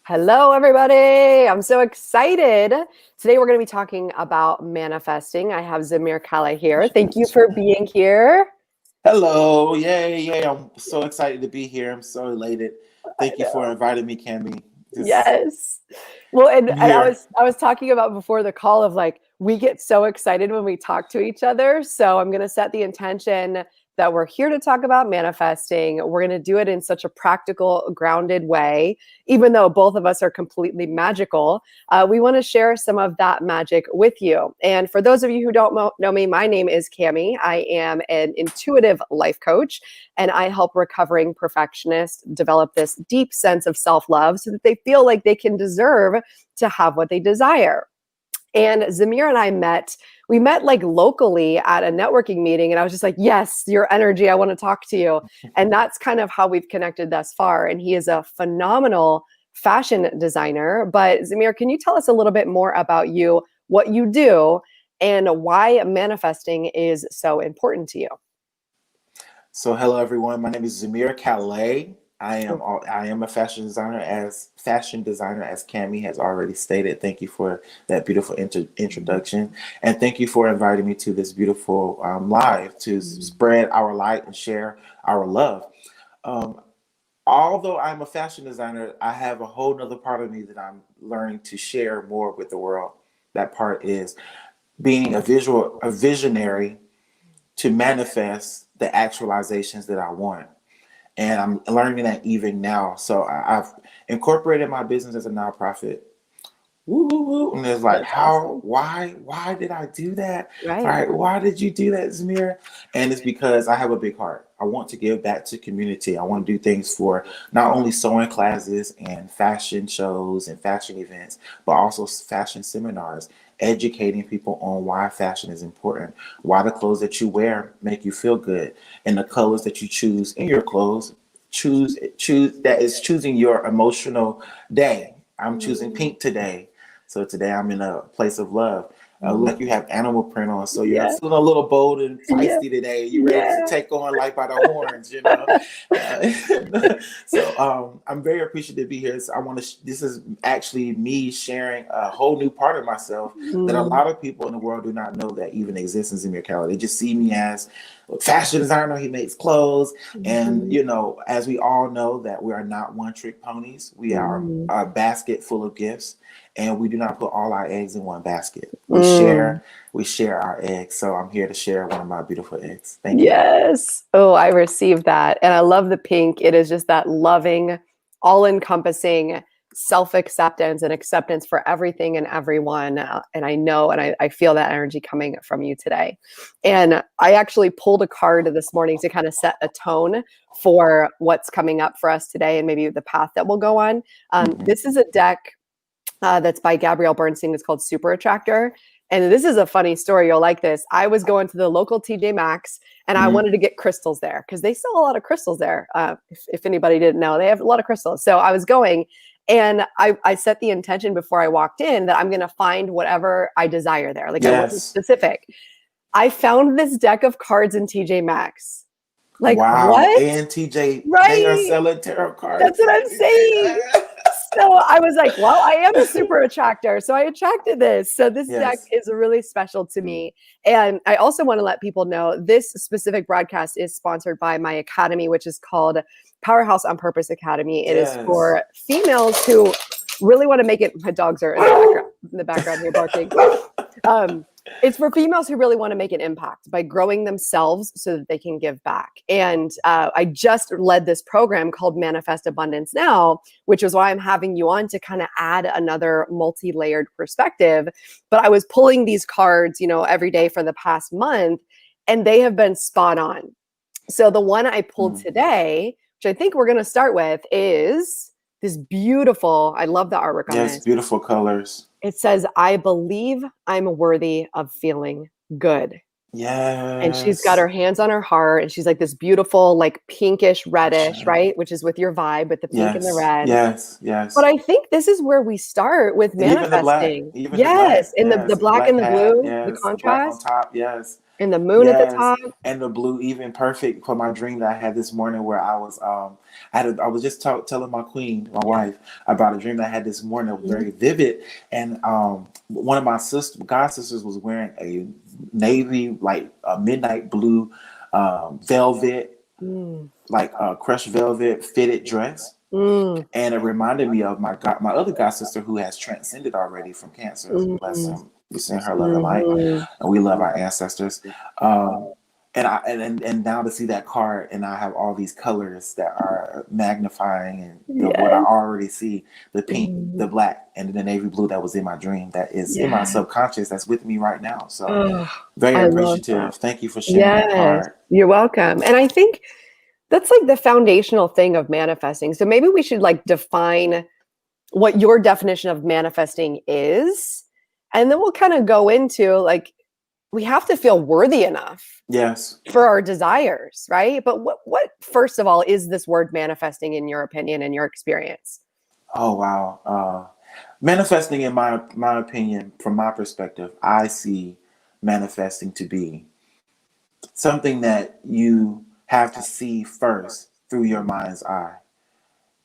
Hello, everybody. I'm so excited. Today, we're going to be talking about manifesting. I have Zmear Kalle here. Thank you for being here. Hello, yay! I'm so excited to be here. I'm so elated. I Thank you for know. inviting me, Cami. Yes. Well, and, I'm and I here. was I was talking about before the call of like we get so excited when we talk to each other. So I'm going to set the intention that we're here to talk about manifesting. We're going to do it in such a practical, grounded way, even though both of us are completely magical. We want to share some of that magic with you. And for those of you who don't know me, my name is Cami. I am an intuitive life coach, and I help recovering perfectionists develop this deep sense of self-love so that they feel like they can deserve to have what they desire. And Zmear and I we met like locally at a networking meeting. And I was just like, yes, your energy, I want to talk to you. And that's kind of how we've connected thus far. And he is a phenomenal fashion designer. But Zmear, can you tell us a little bit more about you, what you do, and why manifesting is so important to you? So, hello everyone. My name is Zmear Kalle. I am a fashion designer as Cami has already stated. Thank you for that beautiful introduction, and thank you for inviting me to this beautiful live to spread our light and share our love. Um, Although I'm a fashion designer, I have a whole nother part of me that I'm learning to share more with the world. That part is being a visionary to manifest the actualizations that I want. And I'm learning that even now. So I've incorporated my business as a nonprofit. Woo, woo, woo. And it's like, That's awesome. why did I do that? All Right. right, why did you do that, Zmear? And it's because I have a big heart. I want to give back to community. I want to do things for not only sewing classes and fashion shows and fashion events, but also fashion seminars, educating people on why fashion is important, why the clothes that you wear make you feel good, and the colors that you choose in your clothes choose that is choosing your emotional day. I'm choosing Mm, pink today. So today I'm in a place of love. mm, Like you have animal print on, so you're yeah. feeling a little bold and Yeah. feisty today. You're ready to Yeah. take on like by the horns. Uh, so I'm very appreciative to be here. So I want to. This is actually me sharing a whole new part of myself that a Mm, lot of people in the world do not know that even exists in Zmear Kalle. They just see me as a fashion designer. He makes clothes, and mhm, as we all know, that we are not one trick ponies. We are mm, a basket full of gifts, and we do not put all our eggs in one basket. We mm. share, we share our eggs. So I'm here to share one of my beautiful eggs. Thank you. Yes. Oh, I received that. And I love the pink. It is just that loving, all encompassing self acceptance and acceptance for everything and everyone. And I know and I feel that energy coming from you today. And I actually pulled a card this morning to kind of set a tone for what's coming up for us today and maybe the path that we'll go on. Mhm. This is a deck that's by Gabrielle Bernstein. It's called Super Attractor. And this is a funny story. You'll like this. I was going to the local TJ Maxx and I Mhm. wanted to get crystals there because they sell a lot of crystals there. If anybody didn't know, they have a lot of crystals. So I was going and I set the intention before I walked in that I'm going to find whatever I desire there. Like I wasn't Yes. specific. I found this deck of cards in TJ Maxx. Like, Wow. what? And TJ, they are Right. selling tarot That's cards. what I'm saying. So I was like, well, I am a super attractor. So I attracted this. So this deck Yes. is really special to me. And I also want to let people know this specific broadcast is sponsored by my academy, which is called Powerhouse on Purpose Academy. It is Yes. for females who really want to make it. My dogs are in the background here barking. It's for females who really want to make an impact by growing themselves so that they can give back. And I just led this program called Manifest Abundance Now, which is why I'm having you on to kind of add another multi-layered perspective. But I was pulling these cards, every day for the past month, and they have been spot on. So the one I pulled Mm. today, which I think we're going to start with, is this beautiful, I love the artwork on Yes. this. Beautiful colors. It says, I believe I'm worthy of feeling good. And she's got her Yes. hands on her heart, and she's like this beautiful, like pinkish reddish, Gotcha. right? Which is with your vibe, with the pink and the Yes. red. Yes. But Yes. I think this is where we start with And even the black. manifesting. Even the Yes, black. and the Yes. black Black and the hat. blue, the Yes. Black on contrast, top. Yes. and the moon at the Yes, top. and the blue even perfect for my dream that I had this morning, where I was just telling my queen, my Yeah. wife, about a dream that I had this morning that was Mhm. very vivid. And one of my god sisters was wearing a navy, like a midnight blue velvet, Mm. like crushed velvet fitted dress. Mm. And it reminded me of my other god sister who has transcended already from cancer. Bless Mm. him. We send her love and light, Mhm. and we love our ancestors. Um, and now to see that card, and I have all these colors that are magnifying and what I Yes. already see: the pink, the Mhm. black, and the navy blue that was in my dream, that is in my Yes. subconscious, that's with me right now. So Oh, very I love that. appreciative. Thank you for sharing that Yes, card. you're welcome. And I think that's like the foundational thing of manifesting. So maybe we should like define what your definition of manifesting is. And then we'll kind of go into like we have to feel worthy enough Yes. for our desires, right? But what first of all is this word manifesting in your opinion and your experience? Oh wow. Manifesting, in my opinion, from my perspective, I see manifesting to be something that you have to see first through your mind's eye.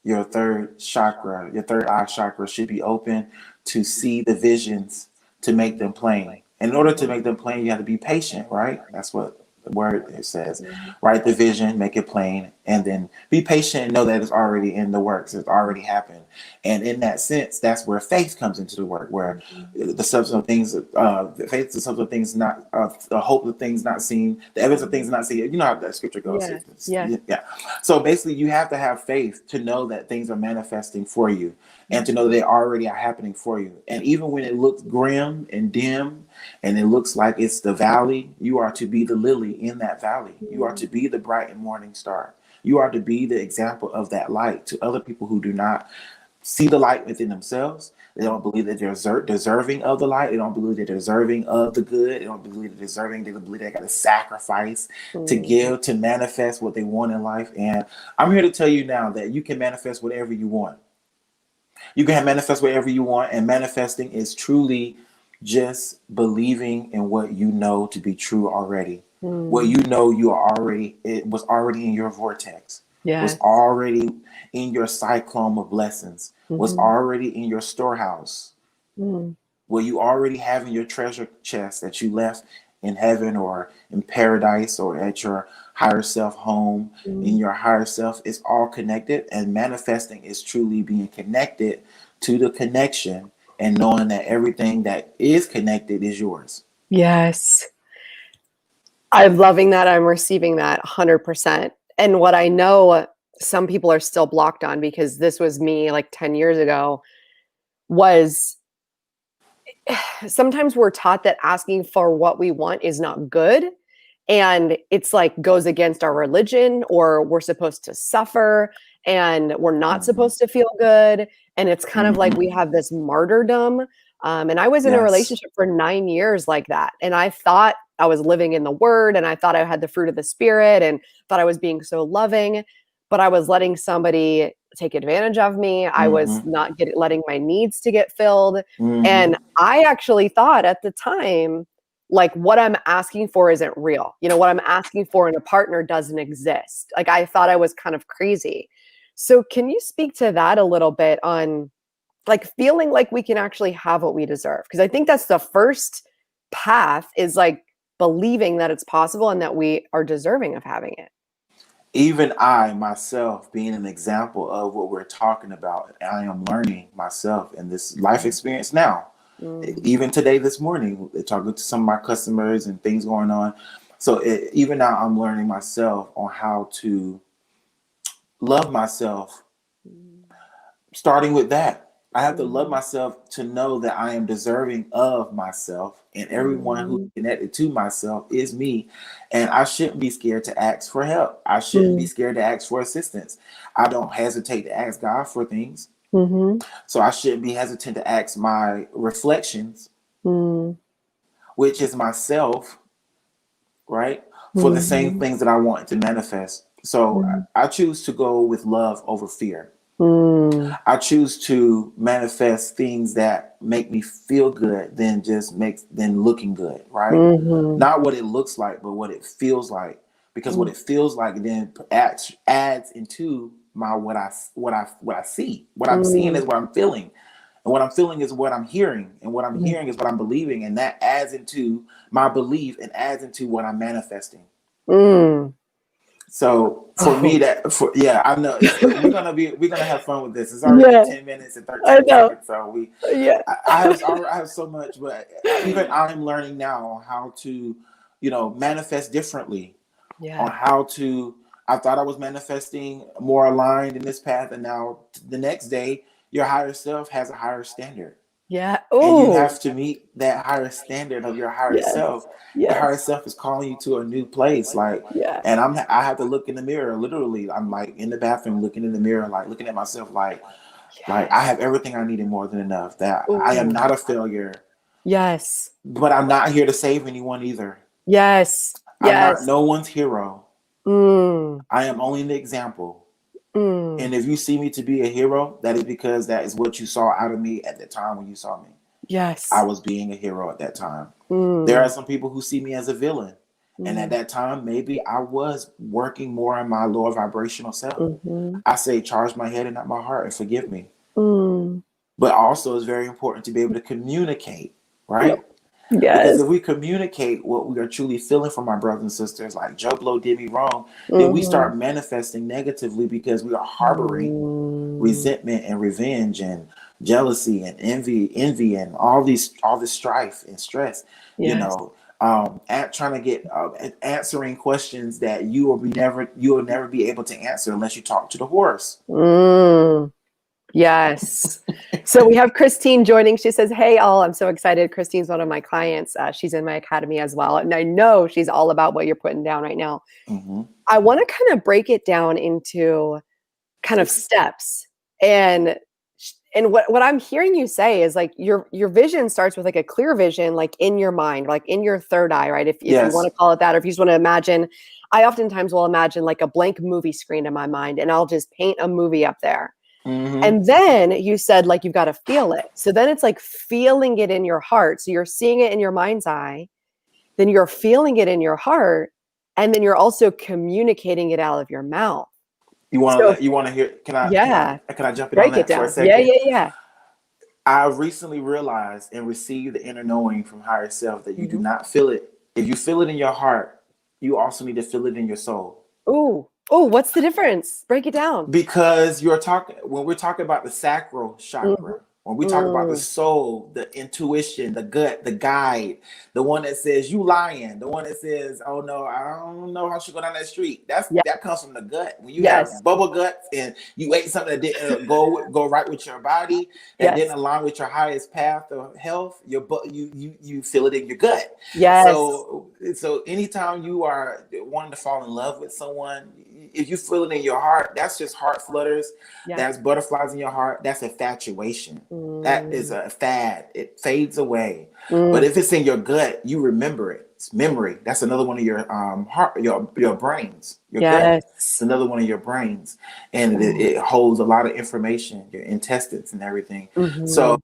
Your third chakra, your third eye chakra should be open to see the visions, to make them plain. In order to make them plain, you have to be patient, right? That's what the word it says. Write the vision, make it plain, and then be patient and know that it's already in the works. It's already happened. And in that sense, that's where faith comes into the work, where the substance of things, faith is the substance of things not, the hope of things not seen, the evidence of things not seen. You know how that scripture goes. Yeah. Yeah. Yeah. So basically, you have to have faith to know that things are manifesting for you, and to know they already are happening for you. And even when it looks grim and dim, and it looks like it's the valley, you are to be the lily in that valley. You are to be the bright and morning star. You are to be the example of that light to other people who do not see the light within themselves. They don't believe that they're deserving of the light. They don't believe they're deserving of the good. They don't believe they're deserving. They don't believe they got to sacrifice to Mm. give, to manifest what they want in life. And I'm here to tell you now that you can manifest whatever you want. You can manifest whatever you want, and manifesting is truly just believing in what you know to be true already. What Mm. you know you are already, it was already in your vortex, was Yes. already in your cyclone of blessings, was Mhm. already in your storehouse, Mm. what you already have in your treasure chest that you left in heaven or in paradise or at your higher self home. In Mm. your higher self, is all connected, and manifesting is truly being connected to the connection and knowing that everything that is connected is yours. Yes. I'm loving that. I'm receiving that 100%. And what I know some people are still blocked on because this was me like 10 years ago was sometimes we're taught that asking for what we want is not good. And it's like goes against our religion, or we're supposed to suffer and we're not Mm-hmm. supposed to feel good. And it's kind of like we Mm-hmm. have this martyrdom. And I was in a Yes. relationship for 9 years like that. And I thought I was living in the word and I thought I had the fruit of the spirit and thought I was being so loving, but I was letting somebody take advantage of me. I was Mm-hmm. not letting my needs to get filled. Mm-hmm. And I actually thought at the time, like what I'm asking for isn't real. You know, what I'm asking for in a partner doesn't exist. Like I thought I was kind of crazy. So can you speak to that a little bit on like feeling like we can actually have what we deserve? Because I think that's the first path is like believing that it's possible and that we are deserving of having it. Even I myself being an example of what we're talking about, I am learning myself in this life experience now. Mm. Even today, this morning, talking to some of my customers and things going on. So even now, I'm learning myself on how to love myself, Mm. starting with that. I have to love Mhm. myself to know that I am deserving of myself, and everyone who's Mhm. connected to myself is me. And I shouldn't be scared to ask for help. I shouldn't be Mm. scared to ask for assistance. I don't hesitate to ask God for things. Mhm. So I shouldn't be hesitant to ask my reflections, Mm. which is myself, right? For the same things that I want to manifest. So I choose to go with love over fear. I choose to manifest things that make me feel good than looking good, right? Not what it looks like, but what it feels like. Because what it feels like then adds into my what I see. What I'm seeing is what I'm feeling. And what I'm feeling is what I'm hearing. And what I'm hearing is what I'm believing. And that adds into my belief and adds into what I'm manifesting. So for me, I know we're gonna have fun with this. It's already 10 minutes and 13 seconds. So I have so much, but even I'm learning now how to, manifest differently. On how to. I thought I was manifesting more aligned in this path, and now the next day, your higher self has a higher standard. Yeah. And you have to meet that higher standard of your higher self. The higher self is calling you to a new place. And I have to look in the mirror. Literally, I'm like in the bathroom, looking in the mirror, like looking at myself, like I have everything I need and more than enough. That I am not a failure. Yes. But I'm not here to save anyone either. Yes. I'm not no one's hero. I am only an example. And if you see me to be a hero, that is because that is what you saw out of me at the time when you saw me. Yes. I was being a hero at that time. There are some people who see me as a villain. And at that time, maybe I was working more on my lower vibrational self. I say, charge my head and not my heart and forgive me. But also it's very important to be able to communicate, right? Because if we communicate what we are truly feeling from our brothers and sisters, like Joe Blow did me wrong, then we start manifesting negatively because we are harboring resentment and revenge and jealousy and envy and all this strife and stress, trying to get answering questions that you will never be able to answer unless you talk to the horse. Yes. So we have Christine joining. She says, hey, all, I'm so excited. Christine's one of my clients. She's in my academy as well. And I know she's all about what you're putting down right now. I want to kind of break it down into kind of steps. And what I'm hearing you say is like your vision starts with like a clear vision, like in your mind, like in your third eye, right? If you want to call it that, or if you just want to imagine, I oftentimes will imagine like a blank movie screen in my mind and I'll just paint a movie up there. And then you said like you've got to feel it. So then it's like feeling it in your heart. So you're seeing it in your mind's eye, then you're feeling it in your heart, and then you're also communicating it out of your mouth. You want to hear? Can I jump in on that for a second? Yeah. I recently realized and received the inner knowing from higher self that you do not feel it. If you feel it in your heart, you also need to feel it in your soul. Oh, what's the difference? Break it down. Because when we're talking about the sacral chakra, when we talk about the soul, the intuition, the gut, the guide, the one that says you lying, the one that says, oh no, I don't know how she go down that street. That comes from the gut. When you have bubble guts and you ate something that didn't go right with your body, that didn't align with your highest path of health, you feel it in your gut. So anytime you are wanting to fall in love with someone, if you feel it in your heart, that's just heart flutters. That's butterflies in your heart. That's infatuation. That is a fad. It fades away. But if it's in your gut, you remember it. It's memory. That's another one of your heart, your brains. Your gut. It's another one of your brains, and it holds a lot of information. Your intestines and everything. So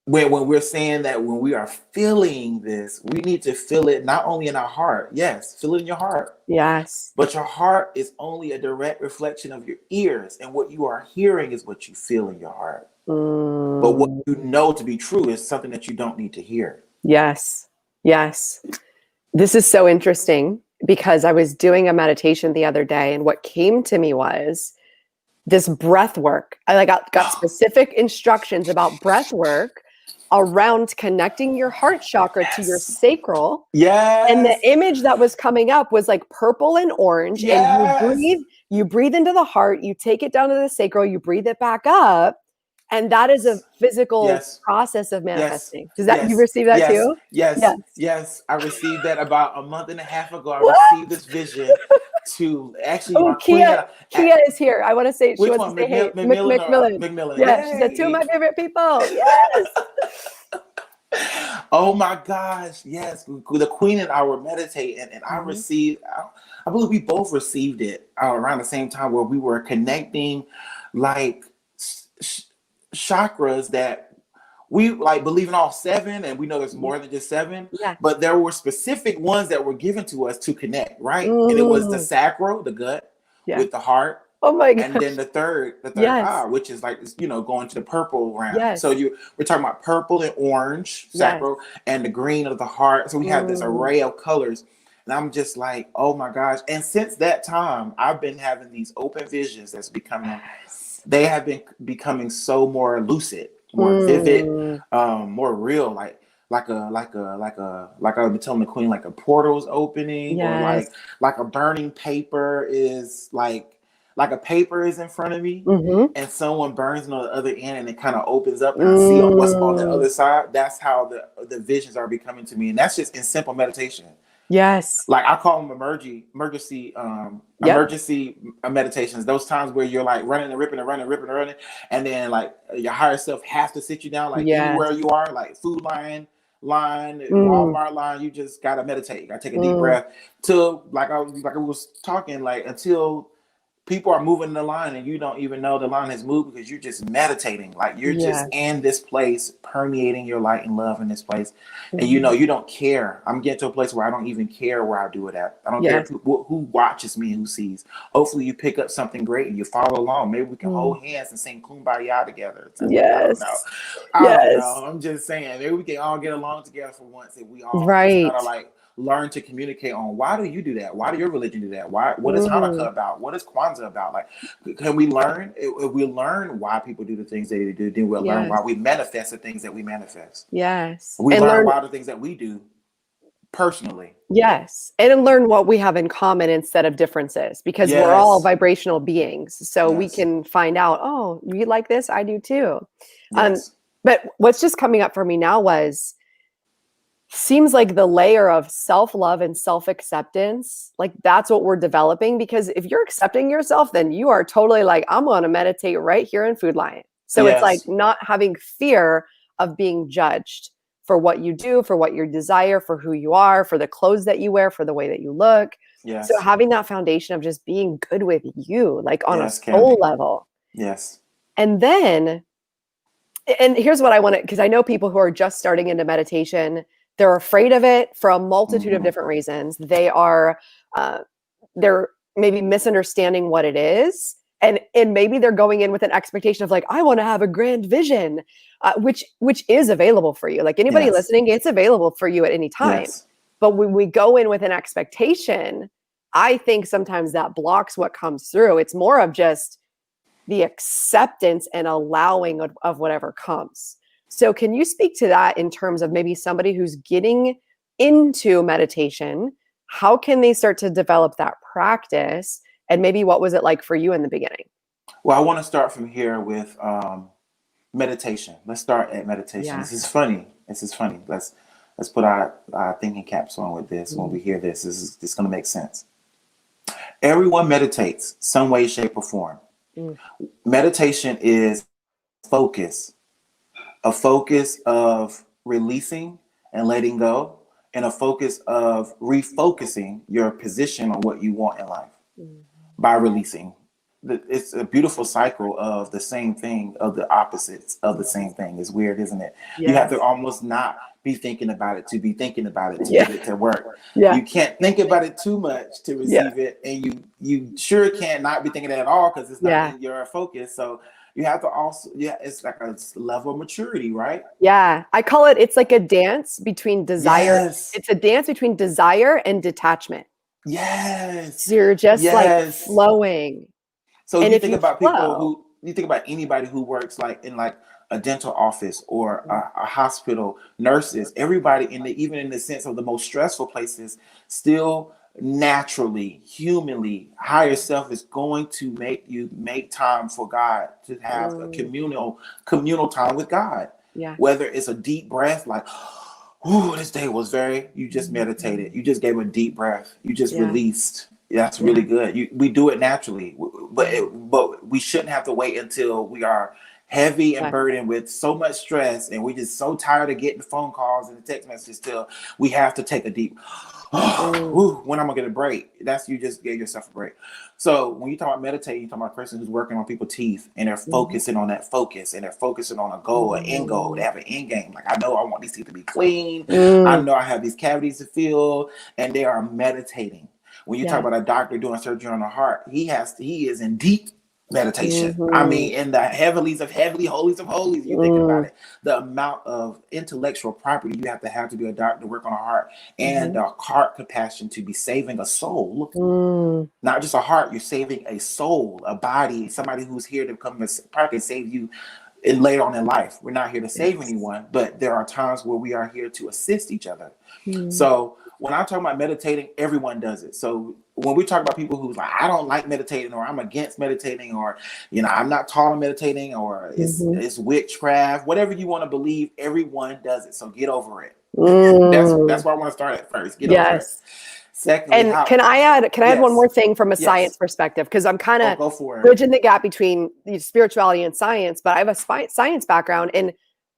when we're saying that when we are feeling this, we need to feel it not only in our heart. Yes, feel it in your heart. Yes. But your heart is only a direct reflection of your ears, and what you are hearing is what you feel in your heart. But what you know to be true is something that you don't need to hear. Yes. This is so interesting because I was doing a meditation the other day, and what came to me was this breath work. I got specific instructions about breath work around connecting your heart chakra to your sacral. And the image that was coming up was like purple and orange. And you breathe into the heart, you take it down to the sacral, you breathe it back up. And that is a physical process of manifesting. You receive that too? Yes. I received that about a month and a half ago. I received this vision to actually. Kia is here. I want to say, she wants to say, hey, McMillan. McMillan. Yeah, she said, two of my favorite people. Yes. Oh my gosh, yes. The Queen and I were meditating, and I Mhm. received, I believe we both received it around the same time where we were connecting like sh- chakras that we like believe in all seven, and we know there's Yeah. more than just seven, Yeah. but there were specific ones that were given to us to connect, right? And it was the Mm. sacral, the gut, Yeah. with the heart, Oh my and then gosh. the third eye, Yes. which is like, going to the purple realm. So Yes. we're talking about purple and orange Yes. sacral, and the green of the heart. So we have this Mm. array of colors, and I'm just like, oh my gosh. And since that time, I've been having these open visions that's becoming, Yes. they have been becoming so more lucid, more vivid, Mm. more real, like I've been telling the Queen, like a portal's opening, or Yes. like a burning paper is like a paper is in front of me, Mhm. and someone burns on the other end, and it kind of opens up, and I see what's on the Mm. other side. That's how the visions are becoming to me, and that's just in simple meditation. Yes. Like I call them Yep. emergency meditations. Those times where you're like running and ripping and running, ripping and running, and then like your higher self has to sit you down, like anywhere Yes. you are, like food line, Mm. Walmart line. You just gotta meditate. You gotta take a deep Mm. breath till like I was talking, like until people are moving the line and you don't even know the line has moved, because you're just meditating, like you're just Yes. in this place, permeating your light and love in this place, and Mhm. you don't care. I'm getting to a place where I don't even care where I do it at. I don't care Yes. who watches me, who sees. Hopefully you pick up something great and you follow along. Maybe we can Mm. hold hands and sing kumbaya together or something. I don't know. Yes. Yes. I'm just saying, maybe we can all get along together for once, if we all just kind Right. of like learn to communicate on, why do you do that? Why do your religion do that? What is Hanukkah Mm. about? What is Kwanzaa about? Like, can we learn? If we learn why people do the things they do, then we'll learn why Yes. we manifest the things that we manifest. Yes. We And learn learn why the things that we do personally. yes. And learn what we have in common instead of differences, because we're all Yes. vibrational beings. So we Yes. can find out, oh, you like this? I do too. Um, Yes. but what's just coming up for me now was, seems like the layer of self-love and self-acceptance, like that's what we're developing, because if you're accepting yourself, then you are totally like, I'm going to meditate right here in Food Lion. So it's like Yes. not having fear of being judged for what you do, for what you desire, for who you are, for the clothes that you wear, for the way that you look. So Yes. having that foundation of just being good with you, like on a Yes, soul Kelly. level. Yes. And then, and here's what I want to, because I know people who are just starting into meditation, they're afraid of it for a multitude of Mm-hmm. different reasons. Uh, they're maybe misunderstanding what it is, and maybe they're going in with an expectation of like, I want to have a grand vision, which is available for you. Like anybody Yes. listening, it's available for you at any time. Yes. But when we go in with an expectation, I think sometimes that blocks what comes through. It's more of just the acceptance and allowing of whatever comes. So, can you speak to that in terms of maybe somebody who's getting into meditation? How can they start to develop that practice? And maybe what was it like for you in the beginning? Well, I want to start from here with meditation. Let's start at meditation. Yeah. This is funny. Let's put our thinking caps on with this. When Mm. we hear this going to make sense. Everyone meditates some way, shape, or form. Mm. Meditation is focus, a focus of releasing and letting go, and a focus of refocusing your position on what you want in life Mm. by releasing. It's a beautiful cycle of the same thing, of the opposites of the same thing. It's weird, isn't it? You have Yes. to almost not be thinking about it to be thinking about it to Yeah. get it to work. Yeah. You can't think about it too much to Yeah. receive it, and you sure can't not be thinking it at all, because it's not Yeah. in your focus. So you have to also, it's like a level of maturity, right? Yeah. I call it, it's like a dance between desire. Yes. It's a dance between desire and detachment. Yes. So you're just like Yes. flowing. So And you if think you about flow, you think about anybody who works like in like a dental office or mm, a hospital, nurses, everybody even in the sense of the most stressful places, still naturally, humanly, higher self is going to make you make time for God, to have a mm, communal time with God. yeah. Whether it's a deep breath, like, ooh, this day was you just meditated. Mhm. You just gave a deep breath. You just Yeah. released. That's really Yeah. good. We do it naturally, but Yeah. but we shouldn't have to wait until we are heavy and burdened with so much stress, and we're just so tired of getting phone calls and the text messages till we have to take a deep when I'm gonna get a break. That's, you just gave yourself a break. So when you talk about meditating, you talk about a person who's working on people's teeth, and they're focusing on that focus, and they're focusing on a goal, an end goal. They have an end game. Like, I know I want these teeth to be clean. I know I have these cavities to fill, and they are meditating. When you talk about a doctor doing surgery on the heart, he is in deep meditation. I mean, in the heavenlies of heavenly, holies of holies, you think about it, the amount of intellectual property you have to be a doctor to work on a heart, and the heart compassion to be saving a soul, not just a heart. You're saving a soul, a body, somebody who's here to come and probably save you later on in life. We're not here to save anyone, but there are times where we are here to assist each other. So when I'm talking about meditating, everyone does it. So when we talk about people who's like, I don't like meditating, or I'm against meditating, or, you know, I'm not taught on meditating, or it's witchcraft, whatever you want to believe, everyone does it. So get over it. That's where I want to start at first. Get over it. Secondly, and can I add one more thing from a science perspective? Because I'm kind of bridging the gap between spirituality and science, but I have a science background, and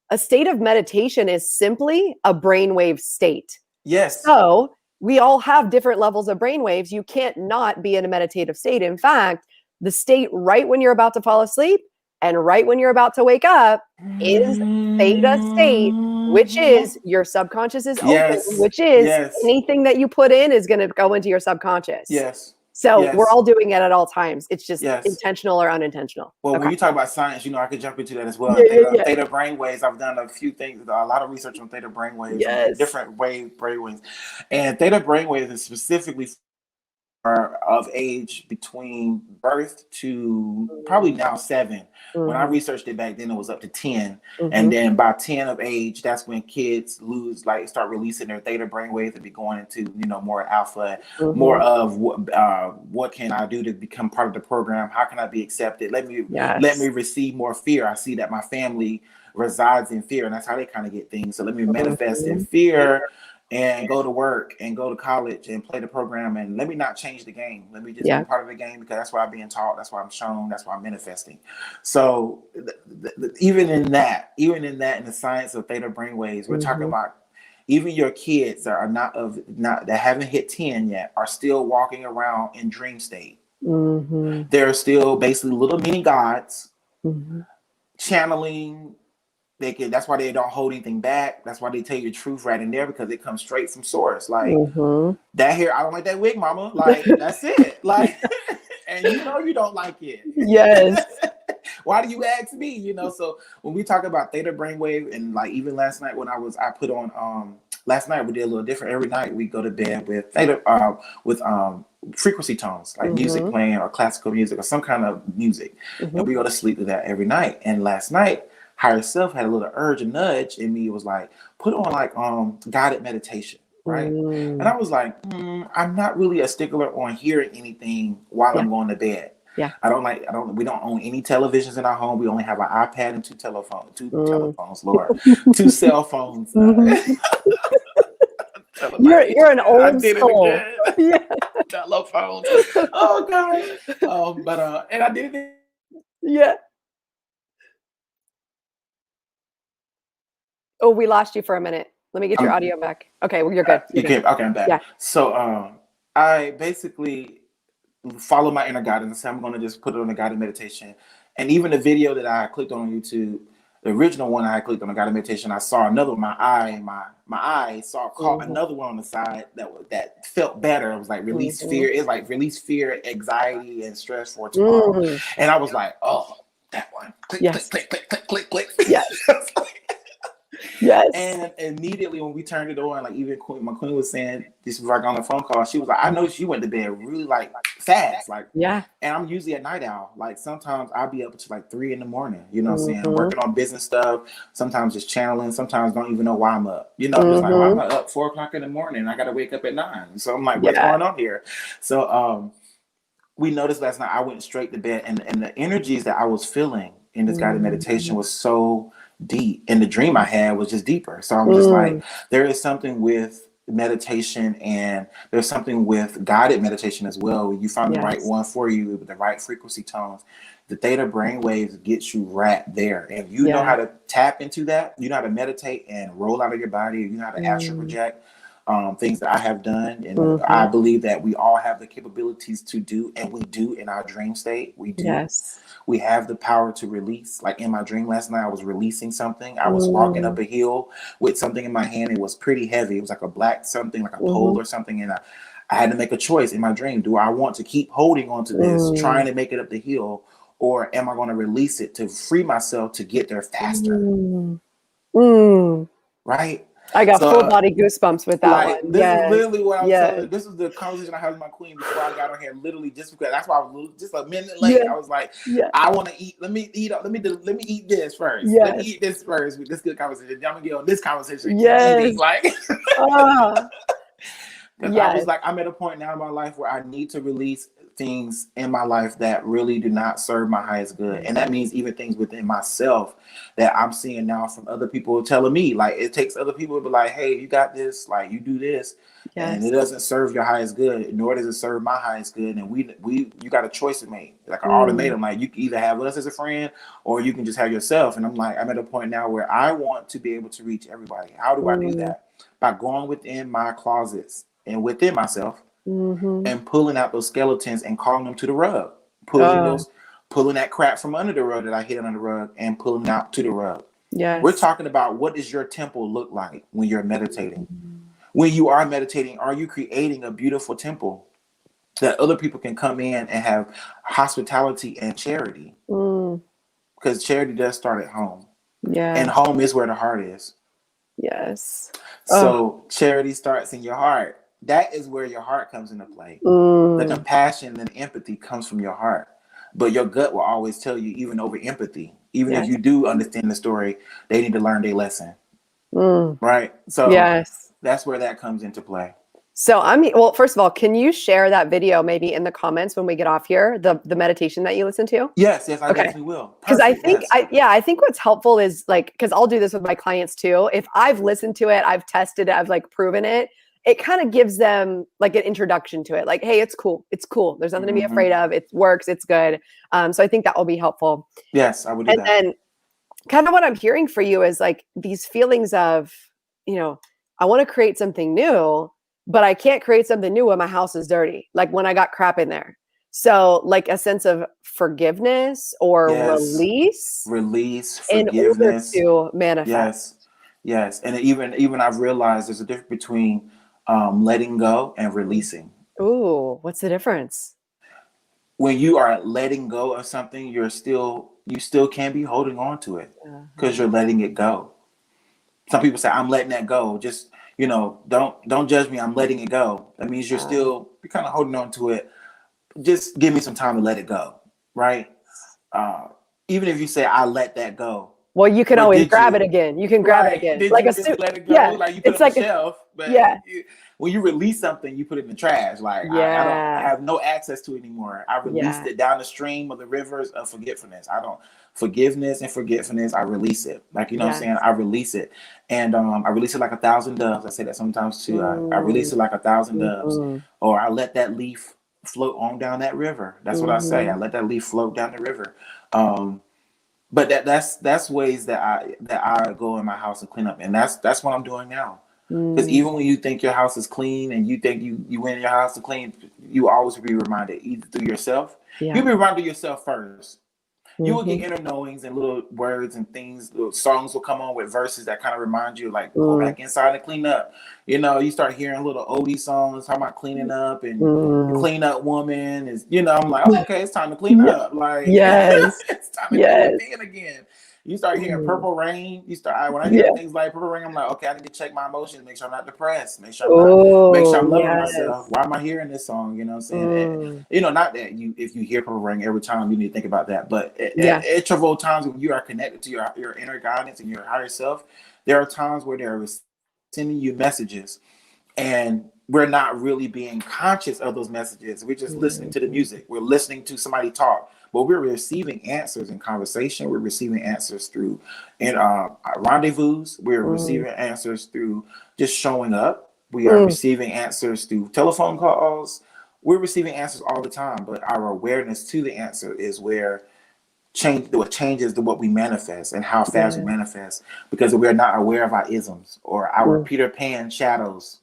a state of meditation is simply a brainwave state. So we all have different levels of brainwaves. You can't not be in a meditative state. In fact, the state right when you're about to fall asleep and right when you're about to wake up is theta state, which is your subconscious is open, which is anything that you put in is going to go into your subconscious. So we're all doing it at all times. It's just intentional or unintentional. Well, when you talk about science, you know, I could jump into that as well. Theta brainwaves. I've done a few things, a lot of research on theta brainwaves, different brainwaves, and theta brainwaves is specifically are of age between birth to probably now 7. When I researched it back then, it was up to 10. And then by 10 of age, that's when kids start releasing their theta brainwaves and be going into, you know, more alpha, more of what can I do to become part of the program? How can I be accepted? Let me receive more fear. I see that my family resides in fear, and that's how they kind of get things. So let me manifest in fear, and go to work and go to college and play the program, and let me not change the game. Let me just be part of the game, because that's why I'm being taught, that's why I'm shown, that's why I'm manifesting. So even in that, in the science of theta brainwaves, we're talking about even your kids that are that haven't hit 10 yet are still walking around in dream state. They're still basically little mini gods, channeling. That's why they don't hold anything back. That's why they tell you the truth right in there, because it comes straight from source. Like, that hair, I don't like that wig, mama. Like, that's it. Like, and you know you don't like it. Why do you ask me? You know, so when we talk about theta brainwave, and like even last night when I put on last night we did a little different. Every night we go to bed with theta frequency tones, like music playing, or classical music, or some kind of music. And we go to sleep to that every night. And last night, higher self had a little urge and nudge in me. It was like, put on like guided meditation, right? And I was like, I'm not really a stickler on hearing anything while I'm going to bed. We don't own any televisions in our home. We only have an iPad and two telephones, Lord, 2 cell phones. You're an old soul. Telephones. Oh God. But and I did it. Oh, we lost you for a minute. Let me get your audio back. Okay, well, you're good. Okay, I'm back. So I basically follow my inner guidance and say, I'm going to just put it on a guided meditation. And even the video that I clicked on YouTube, the original one I clicked on a guided meditation, I saw another one. My eye caught another one on the side that felt better. It was like release fear. It's like release fear, anxiety, and stress for tomorrow. And I was like, oh, that one. Click, click, click. And immediately when we turned it on, like even my queen was saying, this was like on the phone call, she was like, I know she went to bed really like fast, like and I'm usually a night owl. Like sometimes I'll be up to like 3 a.m, you know what I'm saying, working on business stuff, sometimes just channeling, sometimes don't even know why I'm up, you know, just like, why am I up 4 o'clock in the morning? I gotta wake up at 9. So I'm like, what's going on here? So we noticed last night I went straight to bed, and the energies that I was feeling in this guided meditation was so deep, and the dream I had was just deeper. So I'm just like, there is something with meditation, and there's something with guided meditation as well. You find the right one for you with the right frequency tones. The theta brainwaves gets you right there. And you know how to tap into that. You know how to meditate and roll out of your body. You know how to astral project. Things that I have done. And I believe that we all have the capabilities to do, and we do in our dream state. We do. Yes. We have the power to release. Like in my dream last night, I was releasing something. I was walking up a hill with something in my hand. It was pretty heavy. It was like a black something, like a pole or something. And I had to make a choice in my dream. Do I want to keep holding on to this, trying to make it up the hill, or am I going to release it to free myself to get there faster? Right? I got full body goosebumps with that one. This is literally what I was telling you. This is the conversation I had with my queen before I got on here. Literally, just because that's why I was just a minute late. I was like, I want to eat. Let me eat this first. Let me eat this first with this good conversation. I'm gonna get on this conversation. Eating, like, I was like, I'm at a point now in my life where I need to release things in my life that really do not serve my highest good. And that means even things within myself that I'm seeing now from other people telling me, like, it takes other people to be like, hey, you got this, like, you do this, and it doesn't serve your highest good, nor does it serve my highest good. And you got a choice to make, like an ultimatum. Like, you can either have us as a friend, or you can just have yourself. And I'm like, I'm at a point now where I want to be able to reach everybody. How do I do that? By going within my closets and within myself, and pulling out those skeletons and calling them to the rug, pulling that crap from under the rug that I hid under the rug and pulling out to the rug. We're talking about, what does your temple look like when you're meditating? When you are meditating, are you creating a beautiful temple that other people can come in and have hospitality and charity? Because charity does start at home. And home is where the heart is. So charity starts in your heart. That is where your heart comes into play. The compassion and empathy comes from your heart. But your gut will always tell you, even over empathy, even if you do understand the story, they need to learn their lesson. Right? So that's where that comes into play. So well, first of all, can you share that video maybe in the comments when we get off here, the meditation that you listen to? Yes, I definitely will. Because I think, I think what's helpful is, like, because I'll do this with my clients too. If I've listened to it, I've tested it, I've like proven it, it kind of gives them like an introduction to it. Like, hey, it's cool. It's cool. There's nothing to be afraid of. It works. It's good. So I think that will be helpful. Yes, I would do that. And then kind of what I'm hearing for you is like these feelings of, I want to create something new, but I can't create something new when my house is dirty. Like when I got crap in there. So like a sense of forgiveness or release. Forgiveness. In order to manifest. Yes. And even I've realized there's a difference between letting go and releasing. Ooh, what's the difference? When you are letting go of something, you still can be holding on to it because you're letting it go. Some people say, I'm letting that go. Just, don't judge me. I'm letting it go. That means you're kind of holding on to it. Just give me some time to let it go. Right. Even if you say, I let that go. Well, you can always grab it again. You can grab it again. Did like you just let it go? Yeah. Like you put it's it on like the shelf. But when you release something, you put it in the trash. Like I don't have no access to it anymore. I released it down the stream of the rivers of forgetfulness. Forgiveness and forgetfulness, I release it. Like, what I'm saying? I release it. And I release it like 1,000 doves. I say that sometimes too. I release it like 1,000 doves. Or I let that leaf float on down that river. That's what I say. I let that leaf float down the river. But that's ways that I go in my house and clean up, and that's what I'm doing now. Because even when you think your house is clean and you think you went in your house to clean, you always be reminded either through yourself. You'll be reminded yourself first. You will get inner knowings and little words and things. Little songs will come on with verses that kind of remind you, like, go back inside and clean up. You start hearing little oldie songs talking about cleaning up, and the clean up woman is, I'm like, oh, okay, it's time to clean up. Like, it's time to do it in again. You start hearing Purple Rain. When I hear things like Purple Rain, I'm like, okay, I need to check my emotions, make sure I'm not depressed, make sure I'm loving myself. Why am I hearing this song? You know what I'm saying? And, not that if you hear Purple Rain every time, you need to think about that. But at interval times when you are connected to your inner guidance and your higher self, there are times where they're sending you messages, and we're not really being conscious of those messages. We're just listening to the music. We're listening to somebody talk. But we're receiving answers in conversation. We're receiving answers through rendezvous. We're receiving answers through just showing up, We are receiving answers through telephone calls. We're receiving answers all the time, but our awareness to the answer is where what changes to what we manifest and how fast we manifest, because we're not aware of our isms or our Peter Pan shadows.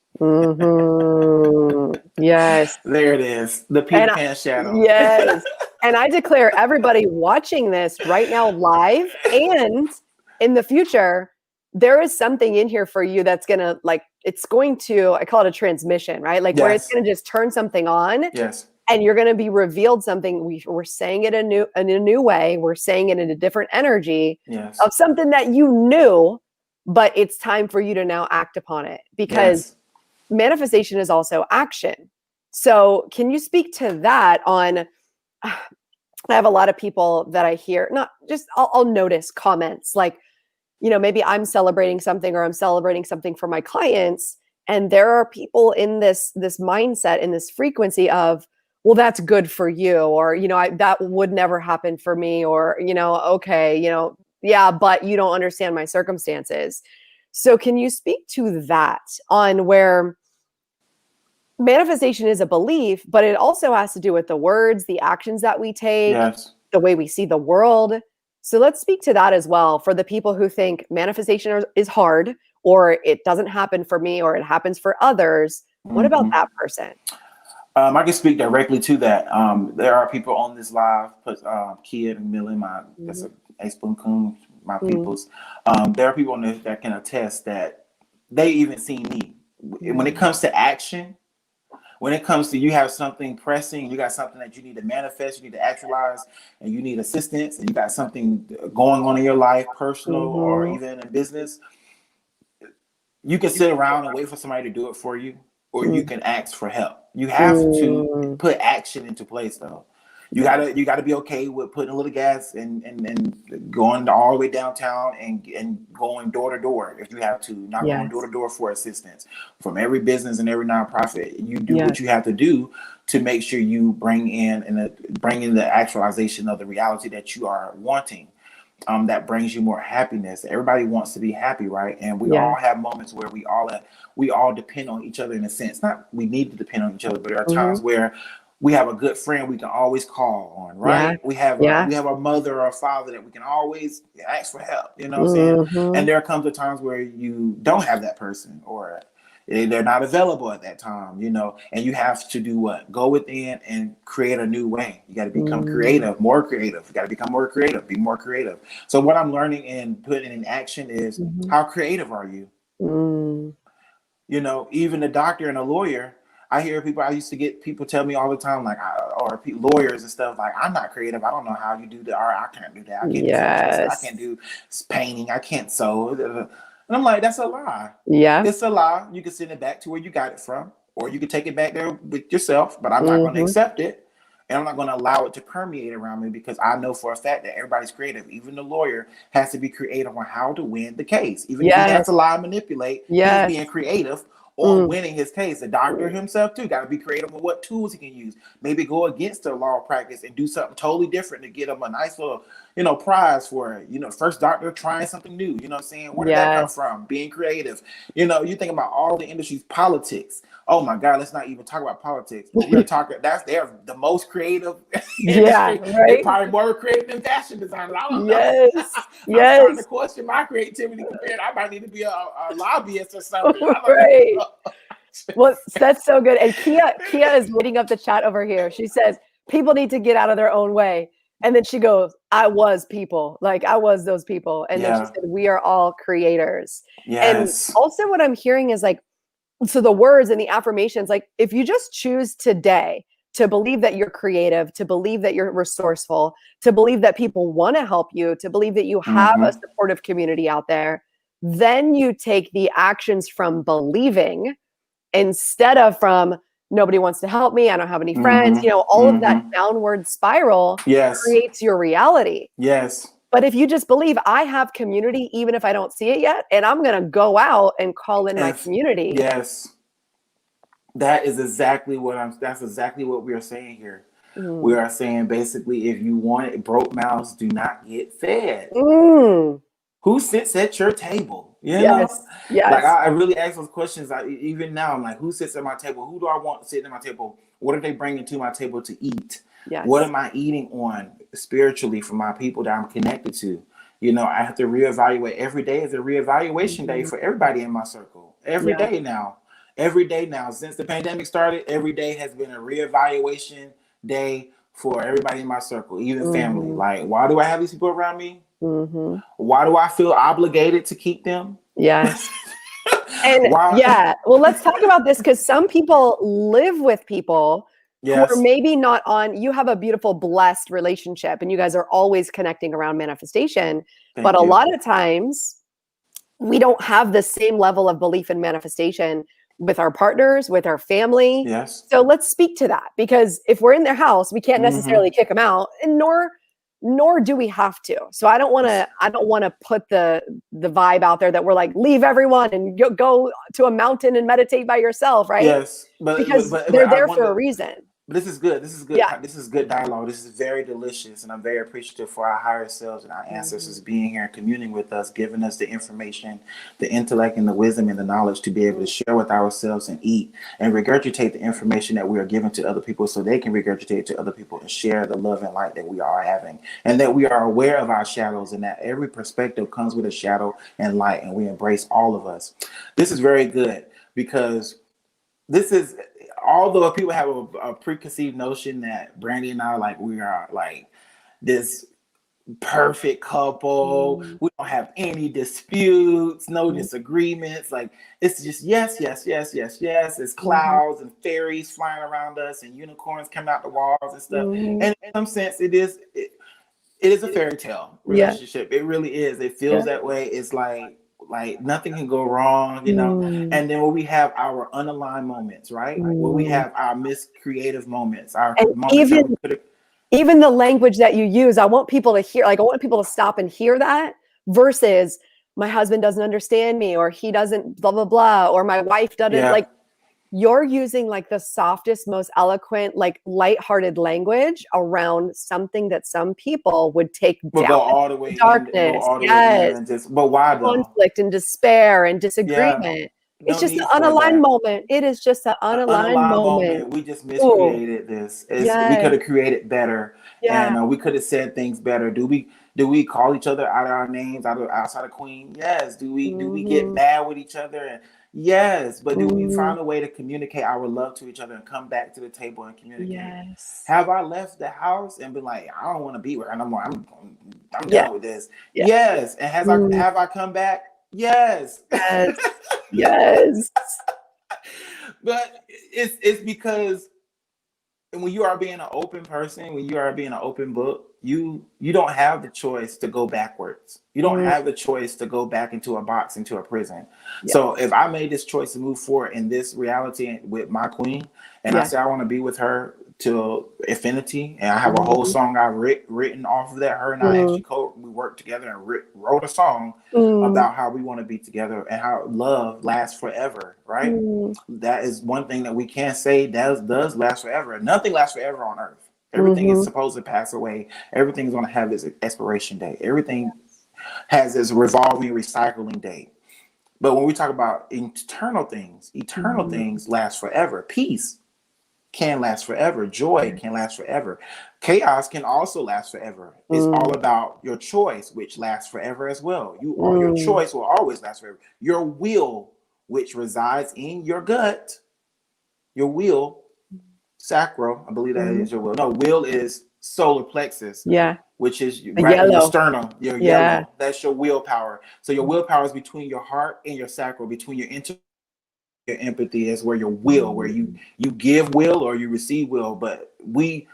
Yes. There it is, the Peter Pan shadow. Yes. And I declare everybody watching this right now live and in the future, there is something in here for you that's going to it's going to, I call it a transmission, right? Like where it's going to just turn something on. Yes. And you're going to be revealed something. We're saying it in a new way. We're saying it in a different energy of something that you knew, but it's time for you to now act upon it, because manifestation is also action. So can you speak to that on, I have a lot of people that I hear, not just, I'll notice comments like, maybe I'm celebrating something or I'm celebrating something for my clients. And there are people in this mindset, in this frequency of, well, that's good for you. Or, that would never happen for me. Or, okay, yeah, but you don't understand my circumstances. So can you speak to that on where manifestation is a belief, but it also has to do with the words, the actions that we take, the way we see the world. So let's speak to that as well for the people who think manifestation is hard, or it doesn't happen for me, or it happens for others. What about that person? I can speak directly to that. There are people on this live, Kia and Millie, that's a Ace-Boon-Kun, my peoples. There are people on this that can attest that they even see me. When it comes to action, when it comes to you have something pressing, you got something that you need to manifest, you need to actualize, and you need assistance, and you got something going on in your life, personal or even in business, you can sit around and wait for somebody to do it for you, or you can ask for help. You have to put action into place, though. You gotta be okay with putting a little gas and going all the way downtown and going door to door if you have to, not going door to door for assistance. From every business and every nonprofit, you do what you have to do to make sure you bring in the actualization of the reality that you are wanting. That brings you more happiness. Everybody wants to be happy, right? And we all have moments where we all depend on each other in a sense. Not we need to depend on each other, but there are times where we have a good friend we can always call on, right? We have a mother or a father that we can always ask for help. You know what I'm saying? And there comes a times where you don't have that person, or they're not available at that time, and you have to do what? Go within and create a new way. You got to become creative, more creative. You got to become more creative, be more creative. So what I'm learning and putting in action is how creative are you? Even a doctor and a lawyer, I used to get people tell me all the time, like, lawyers and stuff, like, I'm not creative. I don't know how you do that. Or I can't do that. I can't do I can't do painting. I can't sew. And I'm like, that's a lie. Yeah. It's a lie. You can send it back to where you got it from, or you can take it back there with yourself, but I'm not going to accept it. And I'm not going to allow it to permeate around me, because I know for a fact that everybody's creative. Even the lawyer has to be creative on how to win the case. Even if he has to lie and manipulate, he's being creative on winning his case. The doctor himself too got to be creative on what tools he can use. Maybe go against the law of practice and do something totally different to get him a nice little, prize for it. First doctor trying something new. You know what I'm saying? Where did that come from? Being creative. You think about all the industries, politics. Oh my God, let's not even talk about politics. But we're talking, they're the most creative industry. Right? They're probably more creative than fashion designers. I don't know. I'm starting to question my creativity compared. I might need to be a lobbyist or something. Right. Well, that's so good. And Kia is lighting up the chat over here. She says, people need to get out of their own way. And then she goes, I was people. Like, I was those people. And then she said, we are all creators. Yes. And also what I'm hearing is like, so the words and the affirmations, like if you just choose today to believe that you're creative, to believe that you're resourceful, to believe that people want to help you, to believe that you have a supportive community out there, then you take the actions from believing instead of from nobody wants to help me, I don't have any friends, all of that downward spiral creates your reality. Yes. But if you just believe I have community, even if I don't see it yet, and I'm going to go out and call in my community. Yes. That's exactly what we are saying here. We are saying basically, if you want it, broke mouths do not get fed. Who sits at your table? You know, Yes. like Yes. I really ask those questions. Even now, I'm like, who sits at my table? Who do I want sitting at my table? What are they bringing to my table to eat? What Yes. am I eating on spiritually from my people that I'm connected to? You know, I have to reevaluate. Every day is a reevaluation day Mhm. for everybody in my circle. Yeah. Every day now, since the pandemic started, every day has been a reevaluation day for everybody in my circle, even family. Mhm. Like, why do I have these people around me? Mhm. Why do I feel obligated to keep them? Yes. And Why? yeah, well, let's talk about this because some people live with people who are Yes. maybe not on, you have a beautiful, blessed relationship and you guys are always connecting around manifestation. But Thank a you. lot of times we don't have the same level of belief in manifestation with our partners, with our family. Yes. So let's speak to that because if we're in their house, we can't Mm-hmm. necessarily kick them out, and nor do we have to. So I don't want to put the vibe out there that we're like leave everyone and go to a mountain and meditate by yourself, right? Yes. But Because but, but they're I there for wanted a to. reason. But this is good. This is good. Yeah. This is good dialogue. This is very delicious, and I'm very appreciative for our higher selves and our Mhm. ancestors being here and communing with us, giving us the information, the intellect, and the wisdom and the knowledge to be able to share with ourselves and eat and regurgitate the information that we are giving to other people, so they can regurgitate to other people and share the love and light that we are having, and that we are aware of our shadows, and that every perspective comes with a shadow and light, and we embrace all of us. This is very good because this is, although people have a preconceived notion that Brandy and I, like, we are like this perfect couple, Mhm. we don't have any disputes, no Mhm. disagreements, like it's just yes, yes, yes, yes, yes. It's Mhm. clouds and fairies flying around us and unicorns coming out the walls and stuff. Mhm. And in some sense it is a fairy tale Yeah. relationship. It really is. It feels Yeah. that way. It's like nothing can go wrong, you know. Mm. And then when we have our unaligned moments, right? When we Mm. have our miscreative moments, our And moments that even we could have. even the language that you use, I want people to hear, like, I want people to stop and hear that versus my husband doesn't understand me or he doesn't blah, blah, blah, or my wife doesn't Yeah, like, you're using like the softest, most eloquent, like lighthearted language around something that some people would take we'll down go all the into way in, go darkness. all the way in, Yes. and just. But why though? Conflict and despair and Yeah, disagreement. It's no just an need for unaligned that. moment. It is just an unaligned Unaligned moment. moment. We just Oh, miscreated this. We yes. could have created better, Yeah. and we could have said things better. Do we call each other out of our names, outside of Queen? Yes. Do we get Mhm. mad with each other? And yes, but do we Mhm. find a way to communicate our love to each other and come back to the table and communicate? Yes. Have I left the house and been like, I don't want to be with her no more. I'm Yeah. done with this. Yeah. Yes. And Mm. have I come back? Yes. Yes. Yes. But it's because when you are being an open person, when you are being an open book, you don't have the choice to go backwards. You don't Mm. have the choice to go back into a box, into a prison. So Yes. if I made this choice to move forward in this reality with my queen, and I Yeah. say I want to be with her till infinity, and I have a whole Mhm. song I've written off of that. Her and I Mm. actually we worked together and wrote a song Mm. about how we want to be together and how love lasts forever, right? Mm. That is one thing that we can't say does last forever. Nothing lasts forever on earth. Everything is Mhm. supposed to pass away. Everything is going to have its expiration date. Everything has its revolving recycling date. But when we talk about eternal Mhm. things last forever. Peace can last forever. Joy can last forever. Chaos can also last forever. It's all Mm. about your choice, which lasts forever as well. Your Mm. choice will always last forever. Your will, which resides in your gut, your will, sacral, I believe that Mhm. is your will. No, will is solar plexus, Yeah. which is A right in your yellow. sternum, your Yeah. yellow. That's your willpower. So your willpower is between your heart and your sacral, between your empathy is where your will, where you Mhm. you give will or you receive will. But we